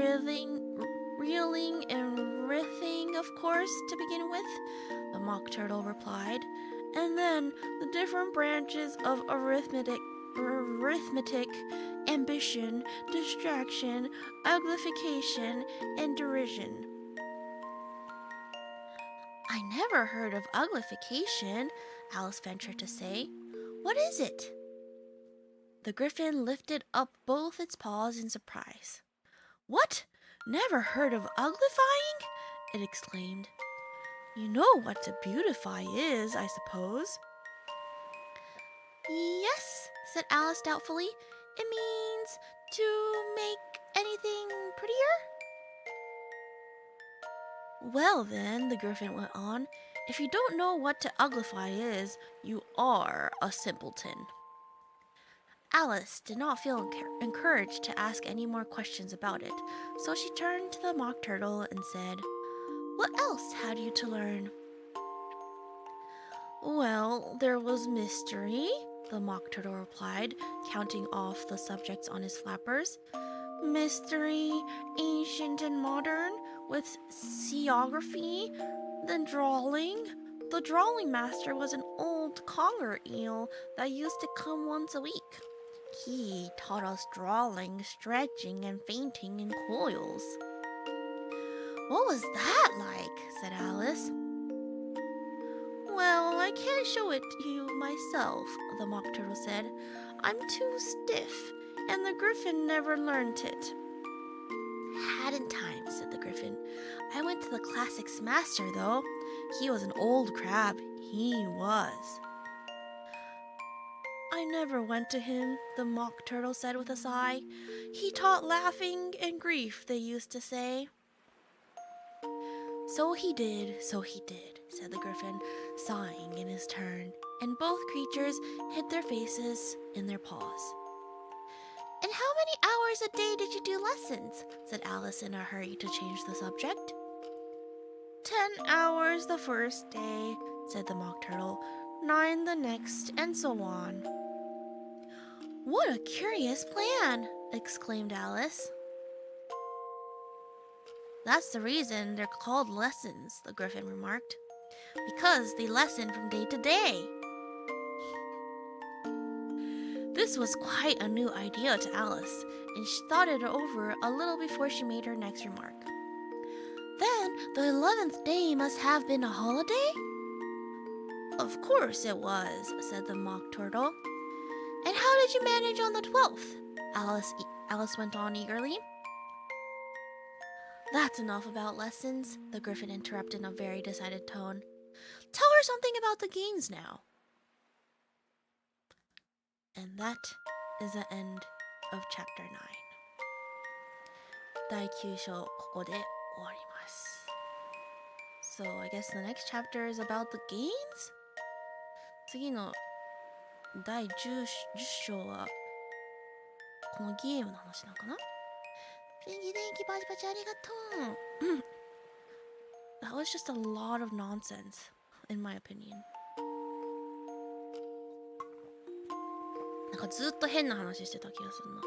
riffing, of course, to begin with, the Mock Turtle replied. And then the different branches of arithmetic, ambition, distraction, uglification, and derision. I never heard of uglification, Alice ventured to say. What is it? The Griffin lifted up both its paws in surprise. What? Never heard of uglifying? It exclaimed. You know what to beautify is, I suppose. Yes, said Alice doubtfully. It means to make anything prettier? Well then, the Griffin went on, if you don't know what to uglify is, you are a simpleton. Alice did not feel encouraged to ask any more questions about it, so she turned to the Mock Turtle and said, What else had you to learn? Well, there was mystery, the Mock Turtle replied, counting off the subjects on his flappers. Mystery, ancient and modern, with seaography, then drawing. The drawing master was an old conger eel that used to come once a week. He taught us drawing, stretching, and fainting in coils. What was that like? Said Alice. Well, I can't show it to you myself, the Mock Turtle said. I'm too stiff, and the Griffin never learned it. Hadn't time, said the Griffin. I went to the classics master, though. He was an old crab. He was. I never went to him, the Mock Turtle said with a sigh. He taught laughing and grief, they used to say. So he did, said the Griffin, sighing in his turn, and both creatures hid their faces in their paws. And how many hours a day did you do lessons? Said Alice in a hurry to change the subject. 10 hours the first day, said the Mock Turtle, 9 the next, and so on. What a curious plan, exclaimed Alice. That's the reason they're called lessons, the Griffin remarked. Because they lesson from day to day. This was quite a new idea to Alice, and she thought it over a little before she made her next remark. Then the 11th day must have been a holiday? Of course it was, said the Mock Turtle. And how did you manage on the 12th? Alice went on eagerly. That's enough about lessons, the Griffin interrupted in a very decided tone. Tell her something about the games now. And that is the end of chapter 9. 第9章、ここで終わります。So, I guess the next chapter is about the games? 次の第 10章はこのゲームの話なのかな？電気パチパチありがとう。That was just a lot of nonsense, in my opinion. なんかずっと変な話してた気がするな。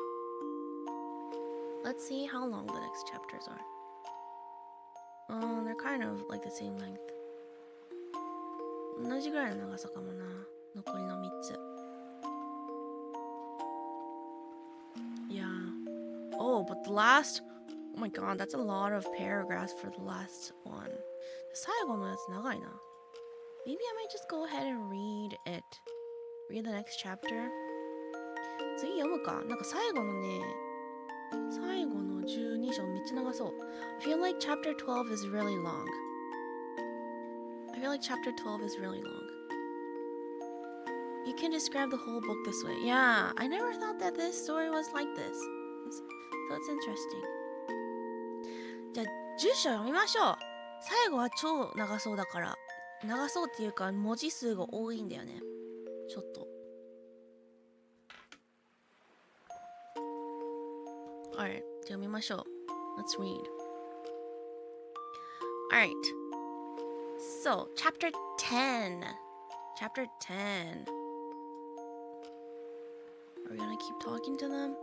Let's see how long the next chapters are. They're kind of like the same length. 同じぐらいの長さかもな。残りの3つ。know, but the last... Oh my god, that's a lot of paragraphs for the last one. 最後のやつ長いな。Maybe I might just go ahead and read it. Read the next chapter. 次読むか。なんか最後のね、最後の12章めっちゃ長そう。I feel like chapter 12 is really long. I feel like chapter 12 is really long. You can describe the whole book this way. Yeah, I never thought that this story was like this. So it's interesting. じゃあ10章読みましょう。最後は超長そうだから。長そうっていうか文字数が多いんだよね。ちょっと。Alright, じゃあ読みましょう。Let's read. Alright. So, chapter 10. Chapter 10. Are we gonna keep talking to them?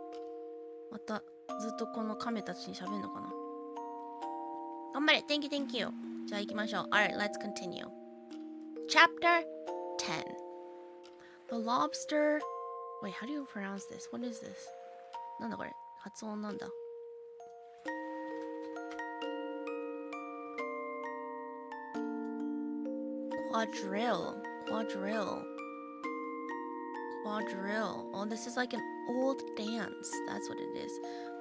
またずっとこの亀たちに喋るのかな。頑張れ Thank you, thank you. じゃあ行きましょう。Alright, let's continue. Chapter 10. The lobster... Wait, how do you pronounce this? What is this? なんだこれ発音なんだ。Quadrille. Oh, this is like an old dance. That's what it is.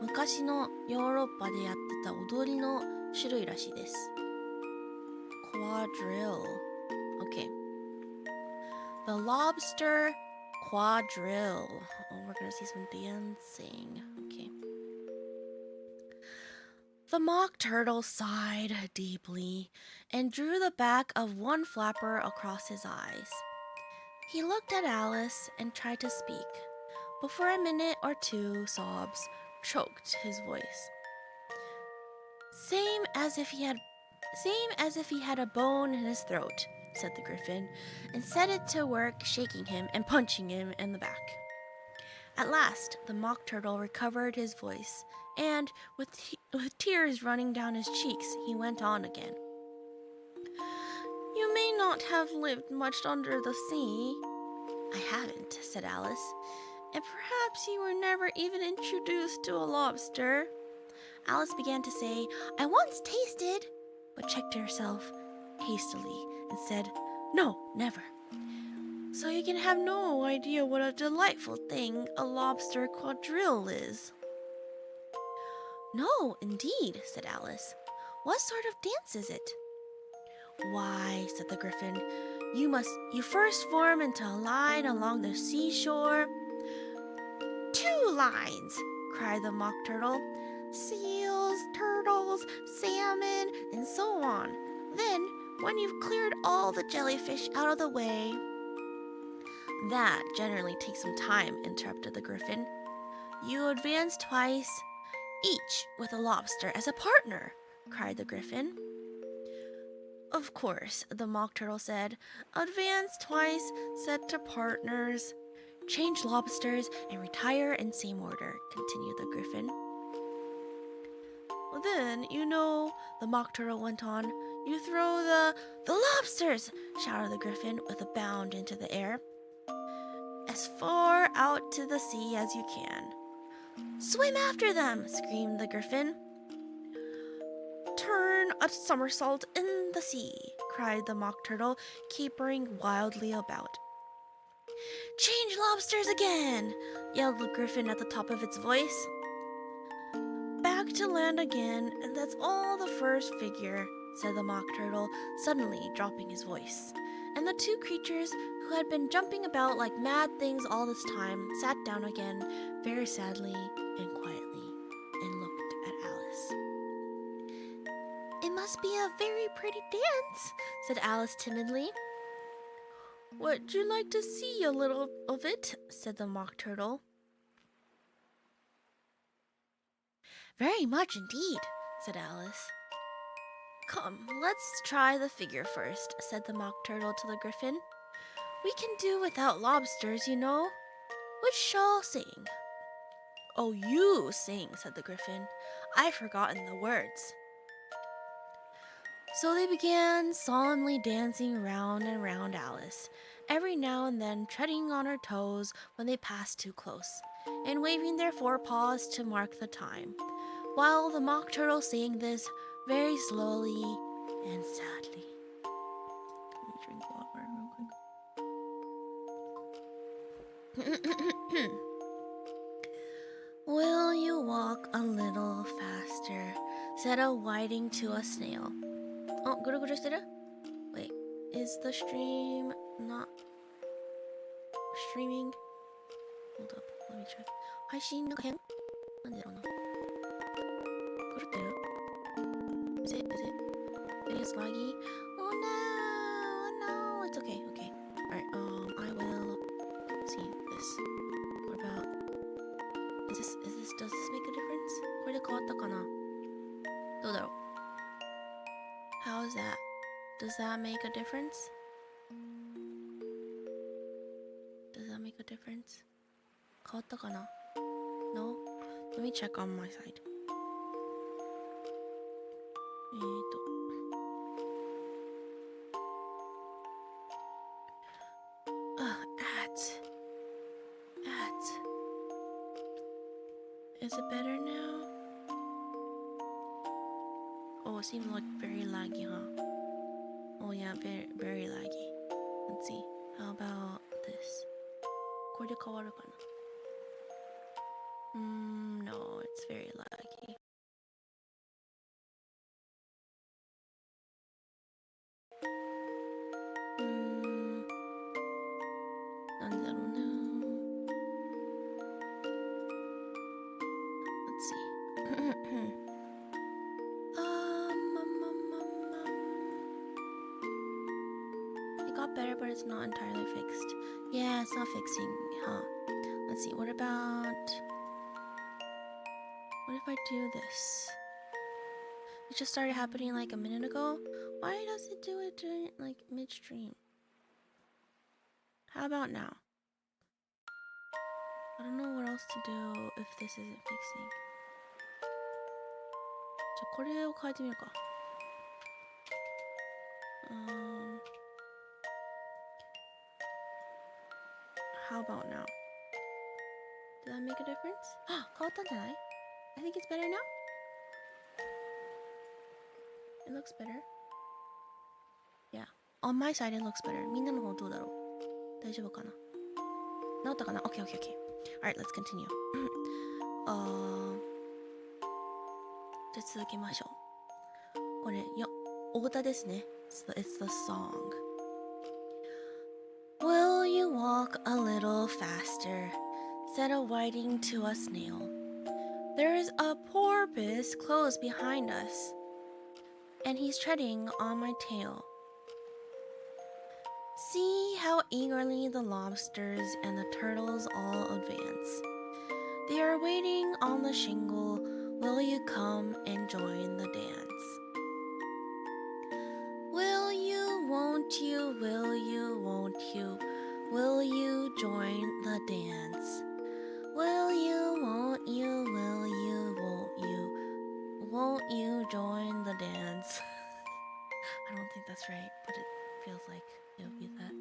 昔のヨーロッパでやってた踊りの種類らしいです。Quadrille. Okay. The lobster quadrille. Oh, we're gonna see some dancing. Okay. The mock turtle sighed deeply and drew the back of one flapper across his eyes. He looked at Alice and tried to speak, but for a minute or two sobs choked his voice. Same as if he had a bone in his throat, said the Griffin, and set it to work shaking him and punching him in the back. At last, the mock turtle recovered his voice, and with tears running down his cheeks, he went on again. You may not have lived much under the sea. I haven't, said Alice, and perhaps you were never even introduced to a lobster. Alice began to say, I once tasted, but checked herself hastily and said, No, never. So you can have no idea what a delightful thing a lobster quadrille is. No, indeed, said Alice. What sort of dance is it? Why, said the Griffin, you first form into a line along the seashore. 2 lines, cried the mock turtle. Seals, turtles, salmon, and so on. Then, when you've cleared all the jellyfish out of the way... That generally takes some time, interrupted the Griffin. You advance twice, each with a lobster as a partner, cried the Griffin. Of course, the mock turtle said. Advance twice, set to partners. Change lobsters and retire in same order, continued the Griffin. Then, the mock turtle went on, you throw the lobsters, shouted the Griffin with a bound into the air. As far out to the sea as you can. Swim after them, screamed the Griffin. Turn a somersault in the sea, cried the mock turtle, capering wildly about. Change lobsters again, yelled the Griffin at the top of its voice. Back to land again, and that's all the first figure, said the mock turtle, suddenly dropping his voice. And the 2 creatures, who had been jumping about like mad things all this time, sat down again, very sadly and quietly, and looked at Alice. It must be a very pretty dance, said Alice timidly. Would you like to see a little of it? Said the mock turtle. Very much indeed, said Alice. Come, let's try the figure first, said the mock turtle to the Griffin. We can do without lobsters, Which shall sing? Oh, you sing, said the Griffin. I've forgotten the words. So they began solemnly dancing round and round Alice, every now and then treading on her toes when they passed too close. and waving their forepaws to mark the time, while the mock turtle sang this very slowly and sadly. Let me drink water real quick. Will you walk a little faster? Said a whiting to a snail. Oh, guru guruしてる? Wait, is the stream not streaming? Hold up, let me check. 配信なんか変? なんでだろうな。狂ってる? Is it is laggy? Oh no, it's okay, okay. Alright, I will see this. What about, does this make a difference? これで変わったかな? どうだろう? How is that? Does that make a difference? Does that make a difference? 変わったかな? No? Let me check on my side. Ads. Is it better now? Oh, it seems like very laggy, huh? Oh yeah, very, very laggy. Let's see. How about this? これで変わるかな? No, it's very laggy. Let's see. It got better, but it's not entirely fixed. Yeah, it's not fixing, huh? Let's see. What if I do this? It just started happening like a minute ago. Why does it do it during like midstream? How about now? I don't know what else to do if this isn't fixing. じゃあこれを変えてみようか。How about now? Did that make a difference? 変わったんじゃない? I think it's better now. It looks better. Yeah. On my side, it looks better. みんなの方どうだろう? 大丈夫かな? 治ったかな? Okay. Alright, let's continue. じゃあ続けましょう。これ、お歌ですね。It's the song. Will you walk a little faster? Said a whiting to a snail. There is a porpoise close behind us, and he's treading on my tail. See how eagerly the lobsters and the turtles all advance. They are waiting on the shingle. Will you come and join the dance? Will you, won't you, will you, won't you, will you join the dance? Will you, won't you, will you, won't you join the dance? I don't think that's right, but it feels like it'll be that.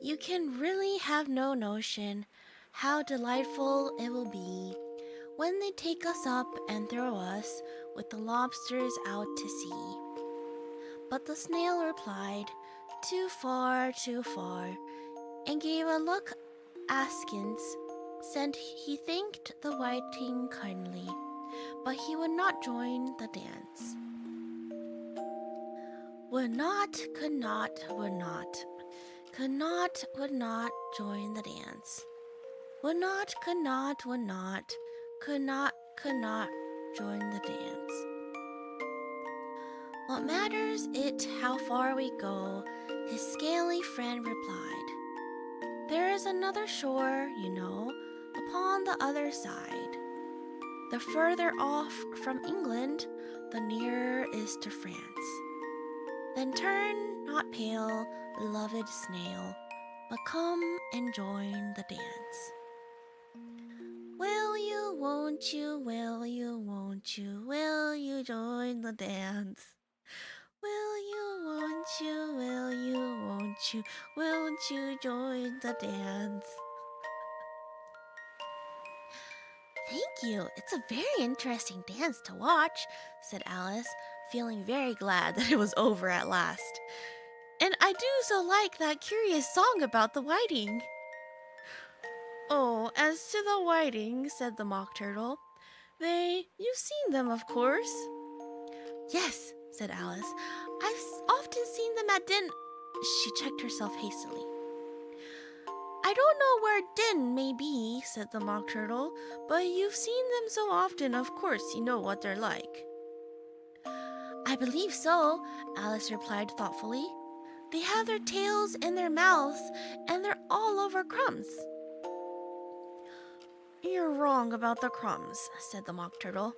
You can really have no notion how delightful it will be when they take us up and throw us with the lobsters out to sea. But the snail replied, too far, and gave a look askance. Said he thanked the whiting kindly, but he would not join the dance. Would not join the dance. Would not, could not join the dance. What matters it how far we go, his scaly friend replied. There is another shore, you know, upon the other side. The further off from England, the nearer is to France. Then turn not pale, beloved snail, but come and join the dance. Will you, won't you, will you, won't you, will you join the dance? Will you, won't you, will you, won't you, won't you join the dance? Thank you. It's a very interesting dance to watch, said Alice, feeling very glad that it was over at last. And I do so like that curious song about the whiting. Oh, as to the whiting, said the Mock Turtle, you've seen them, of course. Yes, said Alice. I've often seen them at Din. She checked herself hastily. I don't know where Din may be, said the Mock Turtle, but you've seen them so often, of course you know what they're like. I believe so, Alice replied thoughtfully. They have their tails in their mouths, and they're all over crumbs. You're wrong about the crumbs, said the Mock Turtle.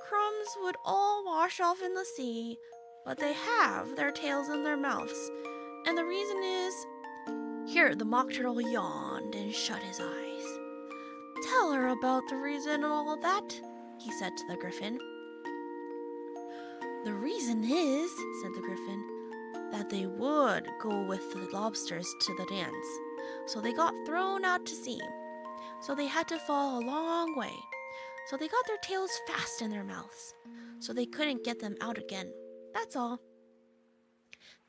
Crumbs would all wash off in the sea, but they have their tails in their mouths, and the reason is... Here the Mock Turtle yawned and shut his eyes. Tell her about the reason and all that, he said to the Griffin. The reason is, said the Griffin, that they would go with the lobsters to the dance, so they got thrown out to sea. So they had to fall a long way. So they got their tails fast in their mouths, so they couldn't get them out again. That's all.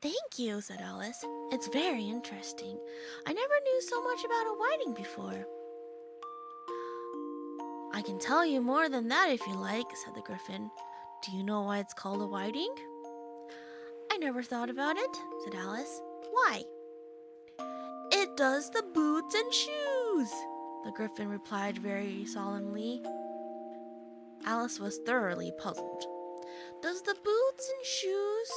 Thank you, said Alice. It's very interesting. I never knew so much about a whiting before. I can tell you more than that if you like, said the Griffin. Do you know why it's called a whiting? I never thought about it, said Alice. Why? It does the boots and shoes, the Griffin replied very solemnly. Alice was thoroughly puzzled. Does the boots and shoes...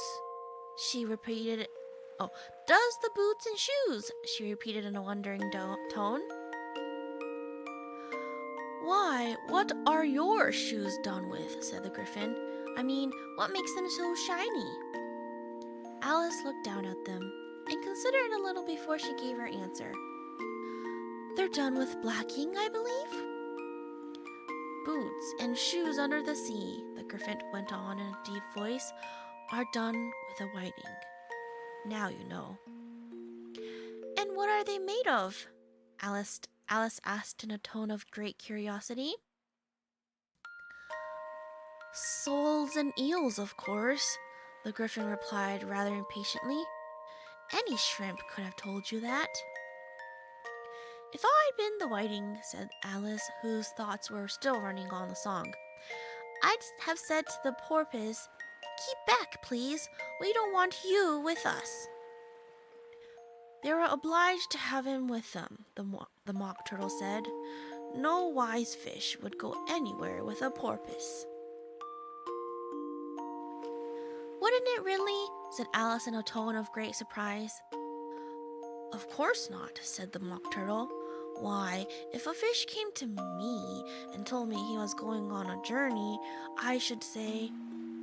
She repeated it. Oh, does the boots and shoes? She repeated in a wondering tone. Why, what are your shoes done with? Said the Griffin. I mean, what makes them so shiny? Alice looked down at them and considered a little before she gave her answer. They're done with blacking, I believe. Boots and shoes under the sea, the Griffin went on in a deep voice, are done with a whiting. Now you know. And what are they made of? Alice asked in a tone of great curiosity. Soles and eels, of course, the Griffin replied rather impatiently. Any shrimp could have told you that. If I'd been the whiting, said Alice, whose thoughts were still running on the song, I'd have said to the porpoise, keep back, please. We don't want you with us. They were obliged to have him with them, the Mock Turtle said. No wise fish would go anywhere with a porpoise. Wouldn't it really? Said Alice in a tone of great surprise. Of course not, said the Mock Turtle. Why, if a fish came to me and told me he was going on a journey, I should say,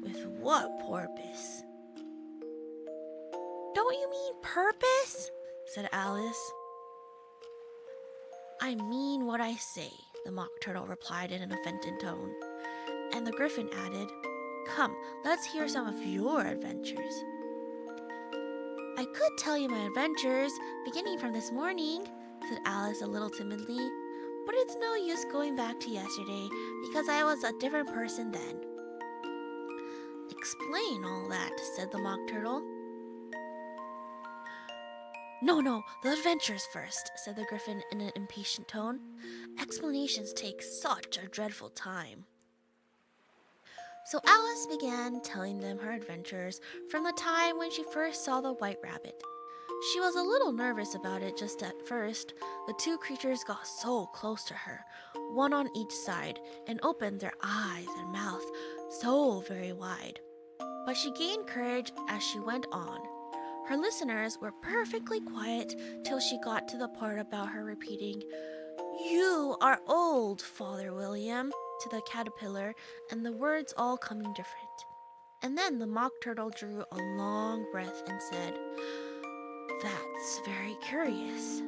with what porpoise? Don't you mean purpose? Said Alice. I mean what I say, the Mock Turtle replied in an offended tone. And the Griffin added, Come, let's hear some of your adventures. I could tell you my adventures, beginning from this morning, said Alice a little timidly, but it's no use going back to yesterday, because I was a different person then. Explain all that, said the Mock Turtle. No, the adventures first, said the Griffin in an impatient tone. Explanations take such a dreadful time. So Alice began telling them her adventures from the time when she first saw the white rabbit. She was a little nervous about it just at first. The two creatures got so close to her, one on each side, and opened their eyes and mouth so very wide. But she gained courage as she went on. Her listeners were perfectly quiet till she got to the part about her repeating, You are old, Father William, to the caterpillar, and the words all coming different. And then the Mock Turtle drew a long breath and said, That's very curious.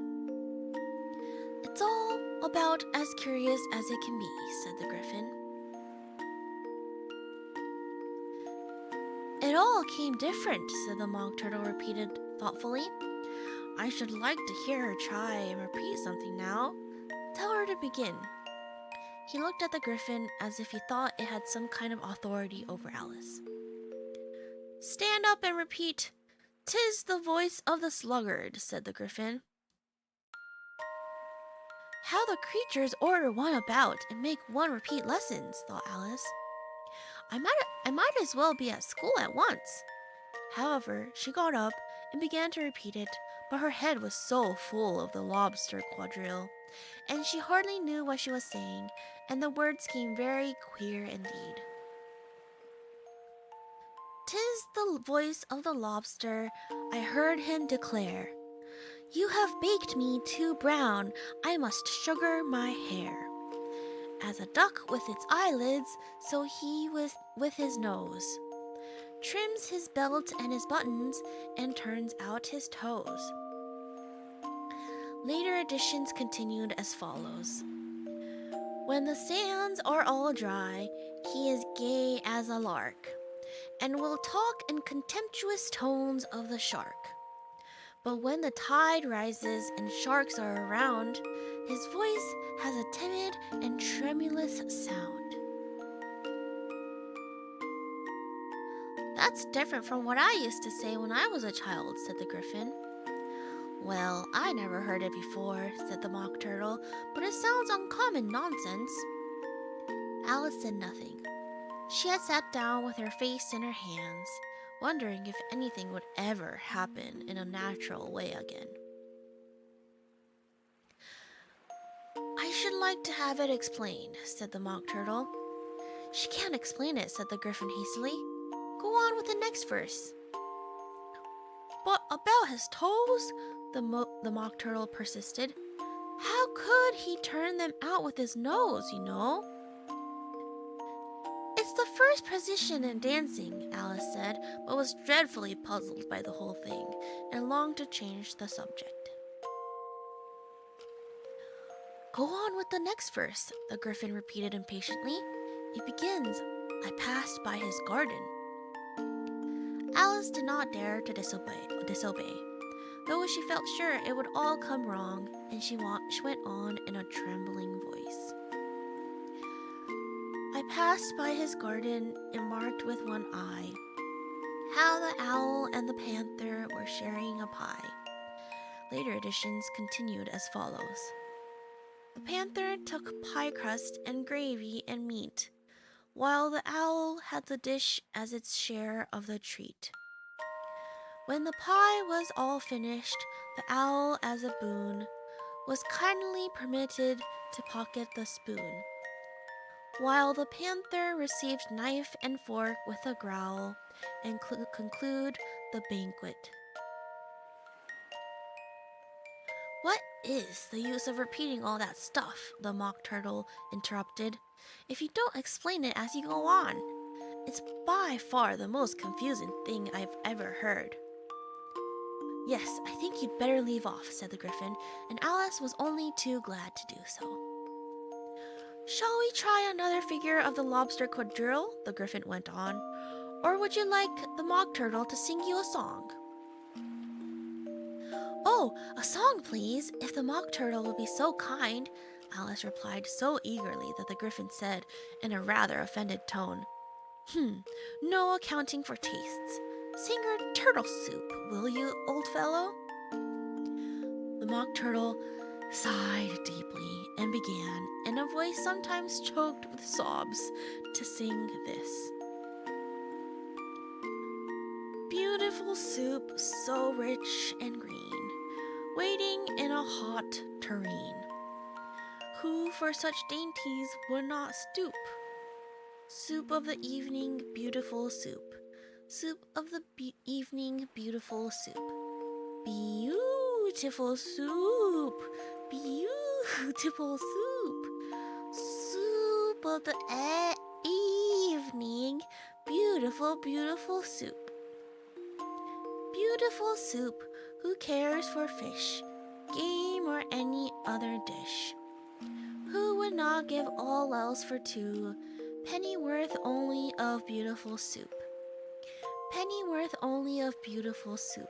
It's all about as curious as it can be, said the Griffin. It all came different, said the Mock Turtle, repeated thoughtfully. I should like to hear her try and repeat something now. Tell her to begin. He looked at the griffin as if he thought it had some kind of authority over Alice. Stand up and repeat, "'Tis the voice of the sluggard," said the griffin. How the creatures order one about and make one repeat lessons, thought Alice. I might as well be at school at once. However, she got up and began to repeat it, but her head was so full of the lobster quadrille, and she hardly knew what she was saying, and the words came very queer indeed. "'Tis the voice of the lobster," I heard him declare. "You have baked me too brown, I must sugar my hair." As a duck with its eyelids, so he with his nose trims his belt and his buttons, and turns out his toes. Later editions continued as follows. When the sands are all dry, he is gay as a lark, and will talk in contemptuous tones of the shark. But when the tide rises and sharks are around, his voice has a timid and tremulous sound. "That's different from what I used to say when I was a child," said the griffin. "Well, I never heard it before," said the mock turtle, "but it sounds uncommon nonsense." Alice said nothing. She had sat down with her face in her hands, wondering if anything would ever happen in a natural way again. "I should like to have it explained," said the mock turtle. "She can't explain it," said the griffin hastily. "Go on with the next verse." "But about his toes," the mock turtle persisted. "How could he turn them out with his nose, you know?" "It's the first position in dancing," Alice said, but was dreadfully puzzled by the whole thing, and longed to change the subject. "Go on with the next verse," the griffin repeated impatiently. "It begins, 'I passed by his garden.'" Alice did not dare to disobey, though she felt sure it would all come wrong, and she went on in a trembling voice. "I passed by his garden and marked with one eye how the owl and the panther were sharing a pie." Later editions continued as follows. "The panther took pie crust and gravy and meat, while the owl had the dish as its share of the treat. When the pie was all finished, the owl, as a boon, was kindly permitted to pocket the spoon, while the panther received knife and fork with a growl and conclude the banquet." "What is the use of repeating all that stuff?" the mock turtle interrupted, "if you don't explain it as you go on? It's by far the most confusing thing I've ever heard." "Yes, I think you'd better leave off," said the griffin, and Alice was only too glad to do so. "Shall we try another figure of the lobster quadrille?" the griffin went on. "Or would you like the mock turtle to sing you a song?" "Oh, a song, please, if the mock turtle will be so kind," Alice replied so eagerly that the griffin said in a rather offended tone, "No accounting for tastes. Sing your turtle soup, will you, old fellow?" The mock turtle sighed deeply and began, in a voice sometimes choked with sobs, to sing this. "Beautiful soup, so rich and green, waiting in a hot tureen. Who for such dainties would not stoop? Soup of the evening, beautiful soup. Soup of the evening, beautiful soup. Beautiful soup, beautiful soup. Soup of the evening, beautiful, beautiful soup. Beautiful soup, who cares for fish, game, or any other dish? Who would not give all else for 2 pennyworth only of beautiful soup? Pennyworth only of beautiful soup.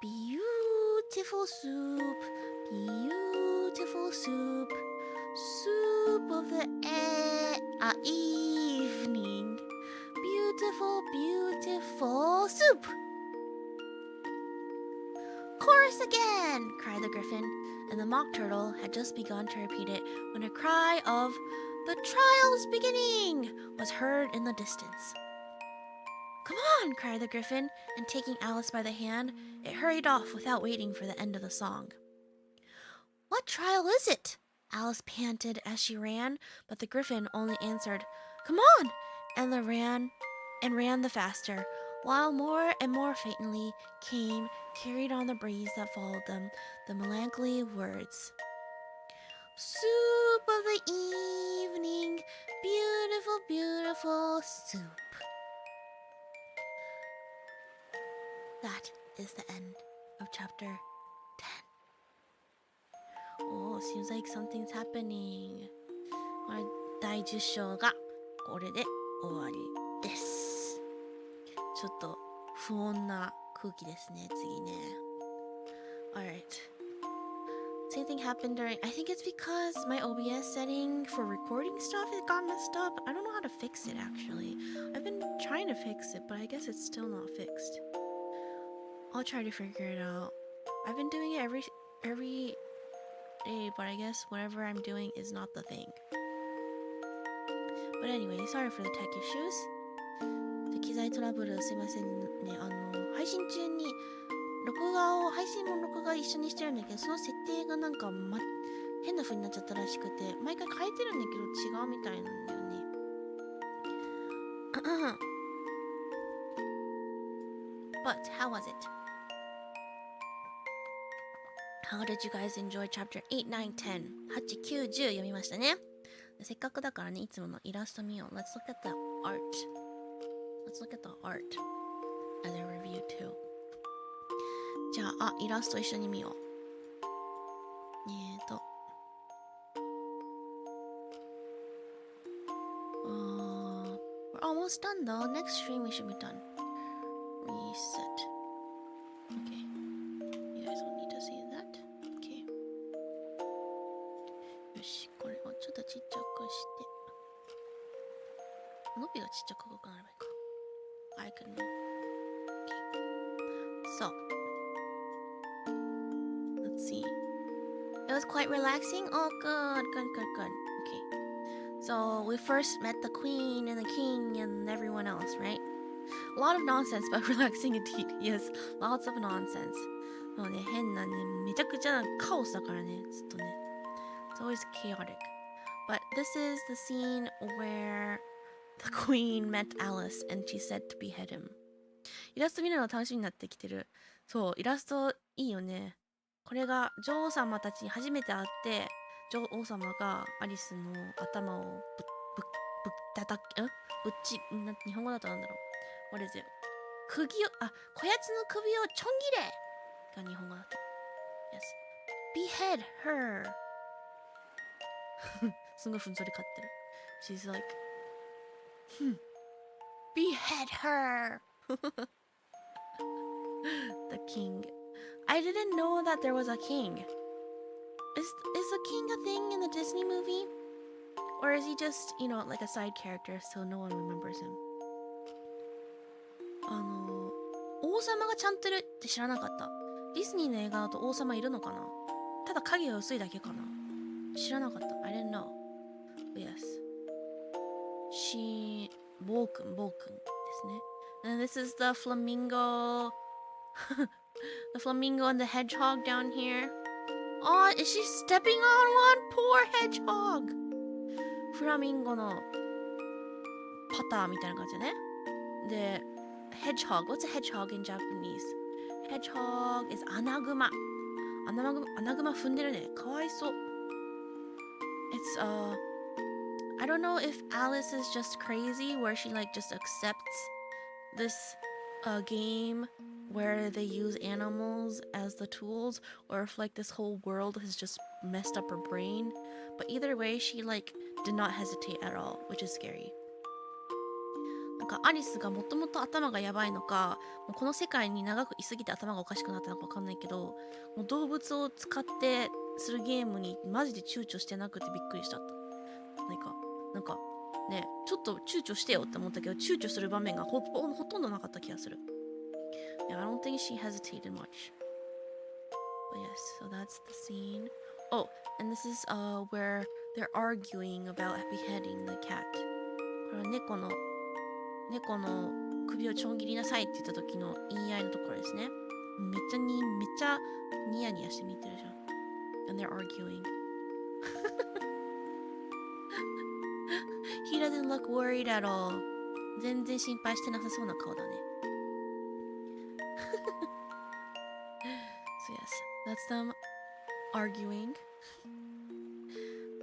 Beautiful soup, beautiful soup. Soup of the evening. Beautiful, beautiful soup. Chorus again, cried the griffin, and the mock turtle had just begun to repeat it when a cry of "The trial's beginning!" was heard in the distance. Come on, cried the griffin, and taking Alice by the hand, it hurried off without waiting for the end of the song. What trial is it? Alice panted as she ran, but the griffin only answered, Come on! And ran the faster, while more and more faintly came, carried on the breeze that followed them, the melancholy words. Soup of the evening, beautiful, beautiful soup. That is the end of chapter 10. Oh, seems like something's happening. 第10章がこれで終わりです。ちょっと不穏な空気ですね、次ね。Alright. Same thing happened during... I think it's because my OBS setting for recording stuff it got messed up. I don't know how to fix it, actually. I've been trying to fix it, but I guess it's still not fixed. I'll try to figure it out. I've been doing it every day, but I guess whatever I'm doing is not the thing. But anyway, sorry for the tech issues. 機材トラブルすいませんね。配信中に配信も録画一緒にしてるんだけど、その設定がなんか、変な風になっちゃったらしくて、毎回変えてるんだけど違うみたいなんだよね。But how was it? How did you guys enjoy chapter 8, 9, 10? 8, 9, 10読みましたね。せっかくだからね、いつものイラスト見よう。Let's look at the art. Let's look at the art as a review too. じゃあ、イラスト一緒に見よう。We're almost done though. Next stream we should be done. Reset. Okay. You guys don't need to see that. Okay. よし、これをちょっとちっちゃくして。のびがちっちゃく動かなればいいか。I can move. Okay. So, let's see. It was quite relaxing. Oh, good. Okay. So, we first met the queen and the king and everyone else, right? A lot of nonsense, but relaxing indeed. Yes, lots of nonsense. もうね、変なね、めちゃくちゃなカオスだからね、ずっとね。It's always chaotic. But this is the scene where the queen met Alice and she said to behead him. イラスト見るの楽しみになってきてる。そう、イラストいいよね。これが女王様たちに初めて会って、女王様がアリスの頭を日本語だとなんだろう。What is it? こやつの首をちょん切れが日本語だと。Yes. Behead her. すごいふんぞりかってる。She's like, behead her. The king. I didn't know that there was a king. Is a king a thing in the Disney movie? Or is he just, like a side character so no one remembers him? 王様がちゃんといるって知らなかった。ディズニーの映画だと王様いるのかな？ただ影が薄いだけかな？知らなかった。I didn't know. But yes.暴君ですね。And this is the flamingo. The flamingo and the hedgehog down here. Oh, is she stepping on one? Poor hedgehog. フラミンゴのパターみたいな感じだね。で、hedgehog. What's a hedgehog in Japanese? Hedgehog is アナグマ。アナグマ踏んでるね。かわいそう。It's I don't know if Alice is just crazy where she just accepts this game where they use animals as the tools, or if this whole world has just messed up her brain. But either way, she did not hesitate at all, which is scary. なんかアリスがもともと頭がやばいのか、もうこの世界に長くいすぎて頭がおかしくなったのかわかんないけど、もう動物を使ってするゲームにマジで躊躇してなくてびっくりした。なんかね、ちょっと躊躇してよって思ったけど、躊躇する場面がほとんどなかった気がする。Yeah, I don't think she hesitated much. But yes, so that's the scene. Oh, and this is where they're arguing about beheading the cat. これは猫の首をちょん切りなさいって言った時の言い合いのところですね。めっちゃニヤニヤして見てるじゃん。And they're arguing. He doesn't look worried at all. 全然心配してなさそうな顔だね。So yes, that's them arguing.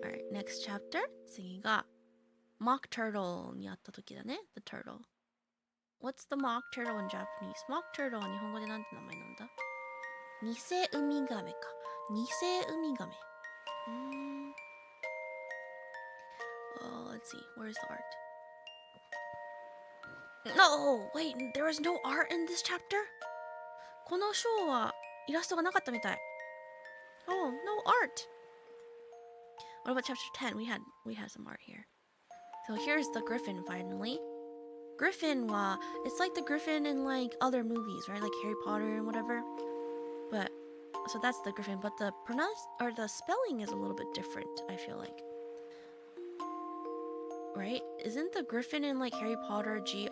Alright, next chapter. 次が Mock Turtle にあった時だね。The turtle. What's the mock turtle in Japanese? Mock turtle は日本語でなんて名前なんだ？偽ウミガメか。偽ウミガメ。Let's see. Where's the art? No! Wait, there was no art in this chapter? この章はイラストがなかったみたい。Oh, no art! What about chapter 10? We had some art here. So here's the griffin finally. Griffin it's like the griffin in like other movies, right? Like Harry Potter and whatever. But so that's the griffin, but the the spelling is a little bit different, I feel like. Right? Isn't the griffin in like Harry Potter Griffin?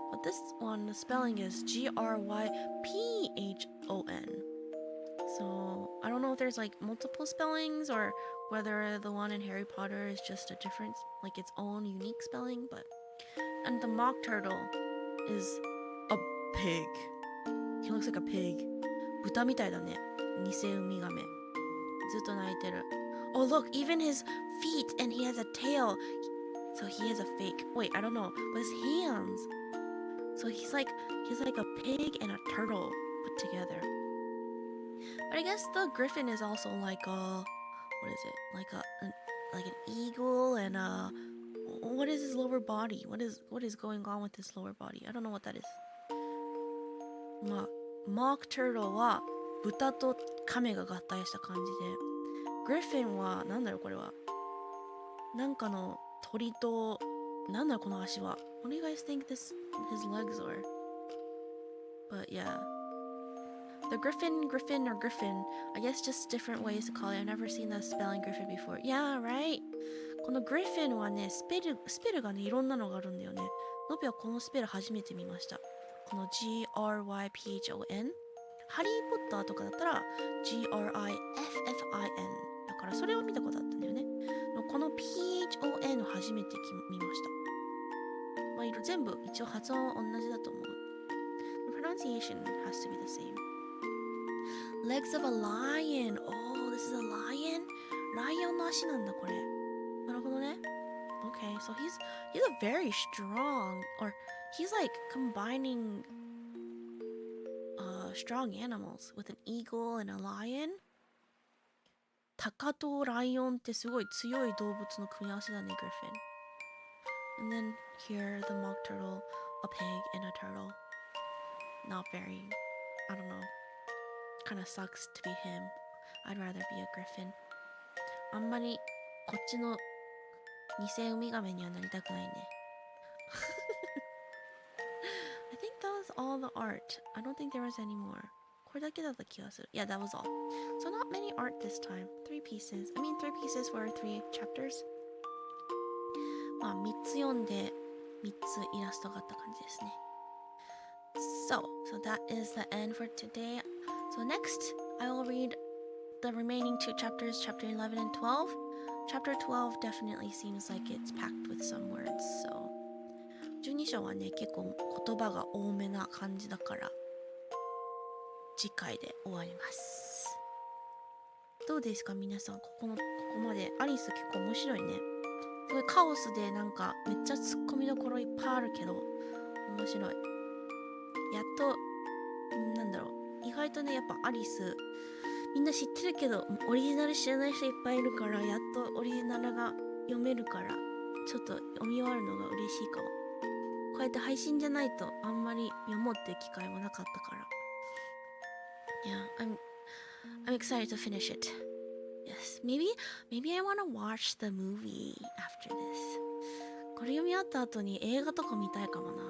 But this one, the spelling is Gryphon. So I don't know if there's like multiple spellings or whether the one in Harry Potter is just a different, like its own unique spelling, but... And the mock turtle is a pig. He looks like a pig. 豚みたいだね。偽ウミガメ。ずっと泣いてる。Oh look, even his feet and he has a tail. So he has a fake. Wait, I don't know. But his hands. So he's like a pig and a turtle put together. But I guess the griffin is also like a, what is it? Like an eagle and a, what is his lower body? What is going on with his lower body? I don't know what that is. まあ、mock turtle は豚と亀が合体した感じで、Griffin はなんだろうこれは。なんかの鳥と、なんだろうこの足は。What do you guys think his legs are? But yeah. The griffin, I guess just different ways to call it. I've never seen the spelling griffin before. Yeah, right? この griffin はね、スペルがね、いろんなのがあるんだよね。ノピはこのスペル初めて見ました。この Gryphon。ハリー・ポッターとかだったら Griffin。だからそれを見たことあったんだよね。この PHON を初めて見ました。まあ、全部一応発音は同じだと思う。The pronunciation has to be the same. Legs of a lion. Oh, this is a lion? ライオンの足なんだこれ。なるほどね。Okay, so he's a very strong, or he's like combining strong animals with an eagle and a lion. 鷹とライオンってすごい強い動物の組み合わせだね、Griffin. And then here, the mock turtle, a pig and a turtle. Not very, I don't know. Kind of sucks to be him. I'd rather be a griffin. あんまりこっちの偽ウミガメにはなりたくないね。I think that was all the art. I don't think there was any more. これだけだった気がする。Yeah, that was all. So not many art this time. 3 pieces. I mean, 3 pieces for 3 chapters. まあ、3つ読んで、3つイラストがあった感じですね。So that is the end for today. So next, I will read the remaining 2 chapters, chapter 11 and 12. Chapter 12 definitely seems like it's packed with some words, so 12章はね、結構言葉が多めな感じだから次回で終わります。どうですか皆さん、ここまでアリス結構面白いね。すごいカオスでなんかめっちゃ突っ込みどころいっぱいあるけど面白い。やっとなんだろう、意外とねやっぱアリスみんな知ってるけどオリジナル知らない人いっぱいいるから、やっとオリジナルが読めるからちょっと読み終わるのが嬉しいかも。こうやって配信じゃないとあんまり読もうっていう機会もなかったから。Yeah, I'm excited to finish it. Yes, maybe I want to watch the movie after this. これ読み終わった後に映画とか見たいかもな。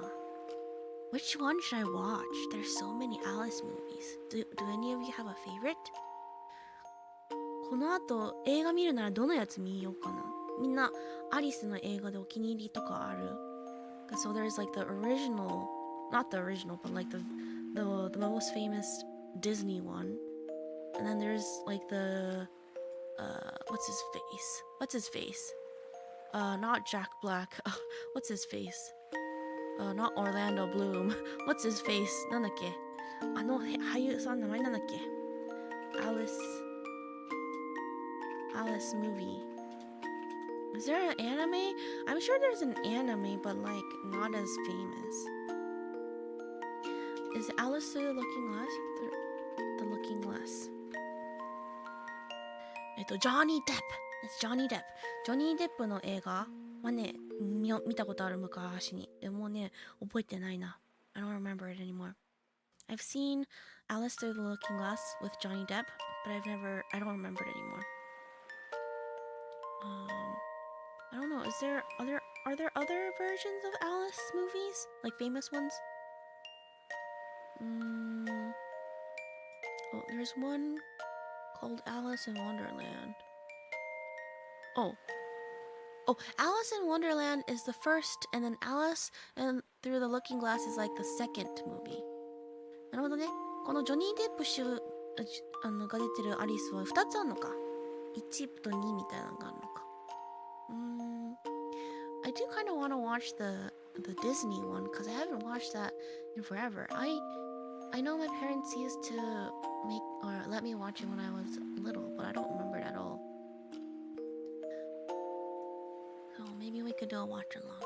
Which one should I watch? There's so many Alice movies. Do any of you have a favorite? この後映画見るならどのやつ見ようかな。みんなアリスの映画でお気に入りとかある？ So there's like the original, not the original, but like the most famous Disney one. And then there's like the what's his face? Not Jack Black. What's his face? Not Orlando Bloom. What's his face? なんだっけ？あの俳優さん名前なんだっけ？ Alice movie. Is there an anime? I'm sure there's an anime, but like not as famous. Is Alice through the Looking Glass? The Looking Glass. Johnny Depp. It's Johnny Depp. Johnny Depp の映画はね、見たことある昔に。でもね、覚えてないな。I don't remember it anymore. I've seen Alice Through the Looking Glass with Johnny Depp, but I don't remember it anymore. I don't know. Are there other versions of Alice movies? Like famous ones? Oh, there's one called Alice in Wonderland. Oh, Alice in Wonderland is the first, and then Alice and Through the Looking Glass is like the second movie. なるほどね。このジョニー・デップが出てるアリスは2つあるのか。1と2みたいなのがあるのか。I do kind of want to watch the Disney one because I haven't watched that in forever. I know my parents used to make or let me watch it when I was little, but I don't remember it at all. So maybe we could do a watch along.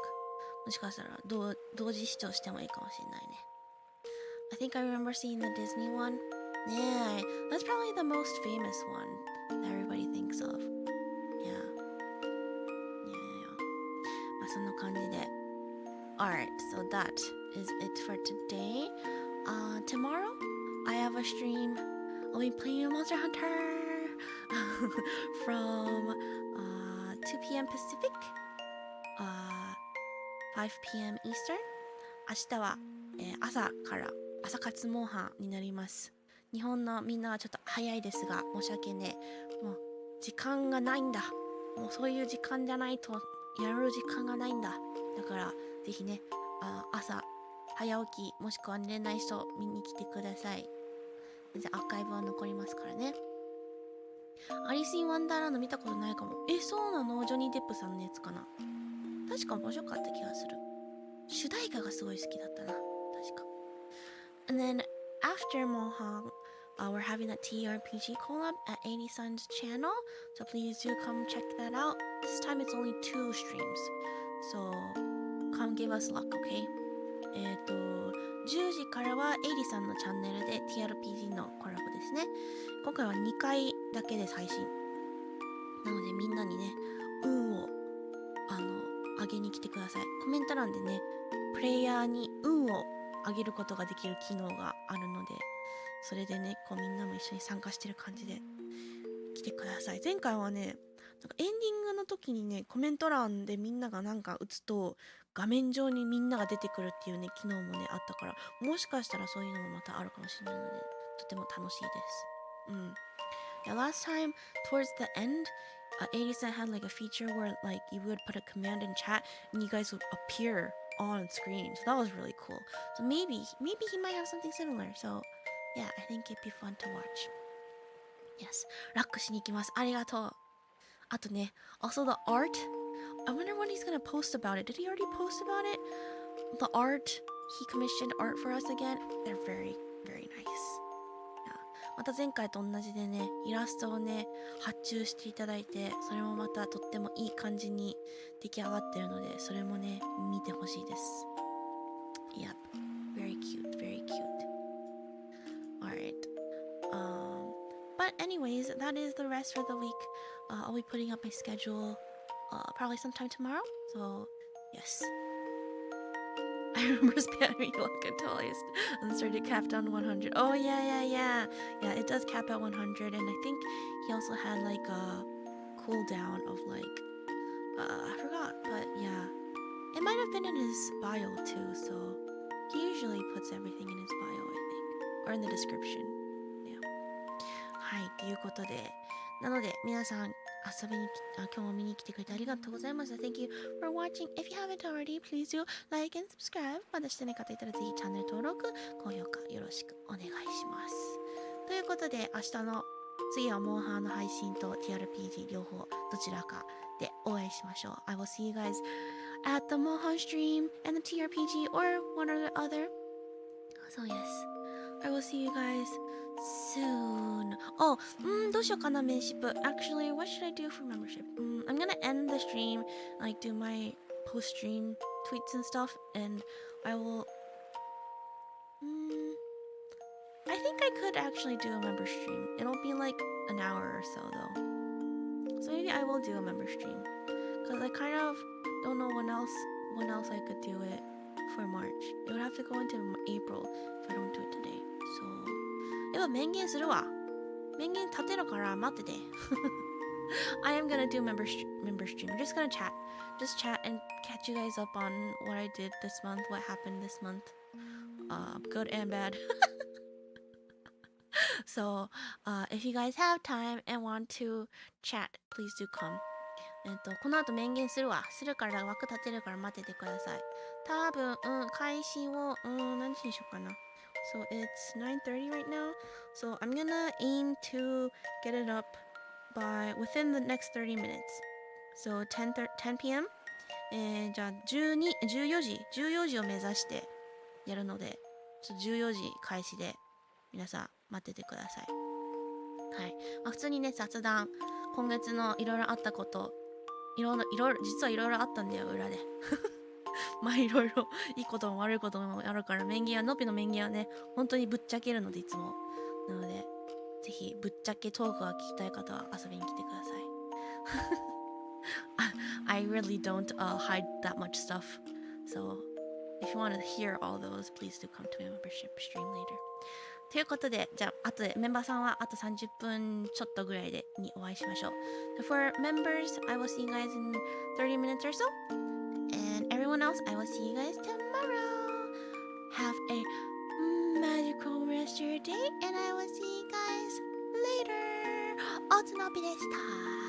もしかしたら同時視聴してもいいかもしれないね。I think I remember seeing the Disney one. Yeah, that's probably the most famous one that everybody thinks of. Yeah. まあそんな感じで。Alright, so that is it for today. Tomorrow, I have a stream. I'll be playing Monster Hunter from 2 p.m. Pacific, 5 p.m. Eastern. 明日は、朝活モンハンになります。日本のみんなはちょっと早いですが申し訳ねえ。もう時間がないんだ。もうそういう時間じゃないとやる時間がないんだ。だからぜひね、朝早起きもしくは寝れない人見に来てください。全然アーカイブは残りますからね。アリス・イン・ワンダーランド見たことないかも。そうなの？ジョニー・デップさんのやつかな。確か面白かった気がする。主題歌がすごい好きだったな。確か。And then after Mohang, we're having a TRPG collab at 80sun's channel, so please do come check that out. This time it's only 2 streams, so come give us luck, okay? 10時からは80さんのチャンネルで TRPG のコラボですね。今回は2回だけです配信。なのでみんなにね、運を上げに来てください。コメント欄でね、プレイヤーに運を上げることができる機能があるので、それでね、こうみんなも一緒に参加してる感じで来てください。前回はね、なんかエンディングの時にね、コメント欄でみんながなんか打つと画面上にみんなが出てくるっていうね、機能もねあったから、もしかしたらそういうのもまたあるかもしれないので、とても楽しいです。Yeah, last time towards the end, 80cent had like a feature where like you would put a command in chat and you guys would appear on screen. So that was really cool. So maybe he might have something similar. So yeah, I think it'd be fun to watch. Yes. ラックしに行きます。ありがとう。あとね、also the art. I wonder when he's gonna post about it. Did he already post about it? The art, he commissioned art for us again. They're very, very nice. また前回と同じでね、イラストをね、発注していただいて、それもまたとってもいい感じに出来上がってるので、それもね、見てほしいです。Yep, very cute, very cute. Alright. But anyways, that is the rest for the week. I'll be putting up my schedule probably sometime tomorrow. So, yes. I I remember spamming like until I started capped on 100. Oh yeah. It does cap at 100, and I think he also had like a cooldown of like I forgot, but yeah, it might have been in his bio too. So he usually puts everything in his bio, I think, or in the description. Yeah. はい、ということで、なので皆さん遊びに今日も見に来てくれてありがとうございました。Thank you for watching. If you haven't already, please do like and subscribe. まだしてない方いたらぜひチャンネル登録、高評価よろしくお願いします。ということで、明日の次はモンハンの配信と TRPG 両方どちらかでお会いしましょう。I will see you guys at the Mohan stream and the TRPG or one or the other. So yes, I will see you guys soon. Oh, どうしようかな、メンシップ。Actually, what should I do for membership? I'm gonna end the stream, like do my post-stream tweets and stuff, and I will... I think I could actually do a member stream. It'll be like an hour or so though. So maybe I will do a member stream. Because I kind of don't know when else I could do it for March. It would have to go into April if I don't do it today. So... やっぱ宣言するわ。宣言立てるから待ってて。I am gonna do member stream. I'm just gonna chat. Just chat and catch you guys up on what I did this month, what happened this month. Good and bad. So, if you guys have time and want to chat, please do come. この後宣言するわ。するから枠立てるから待っててください。多分、開始を、何時にしようかな。So it's 9:30 right now. So I'm gonna aim to get it up by within the next 30 minutes. So 10 p.m. じゃあ14時を目指してやるので、ちょっと14時開始で皆さん待っててください。はい。普通にね、雑談、今月のいろいろあったこと、実はいろいろあったんだよ、裏で。まあいろいろいいことも悪いこともあるから、ノピの名言はね、本当にぶっちゃけるのでいつも。なので、ぜひぶっちゃけトークが聞きたい方は遊びに来てください。I really don't hide that much stuff. So, if you want to hear all those, please do come to my membership stream later. ということで、じゃあ、メンバーさんはあと30分ちょっとぐらいにお会いしましょう。So for members, I will see you guys in 30 minutes or so.And everyone else, I will see you guys tomorrow. Have a magical rest of your day, and I will see you guys later. おつのびでした。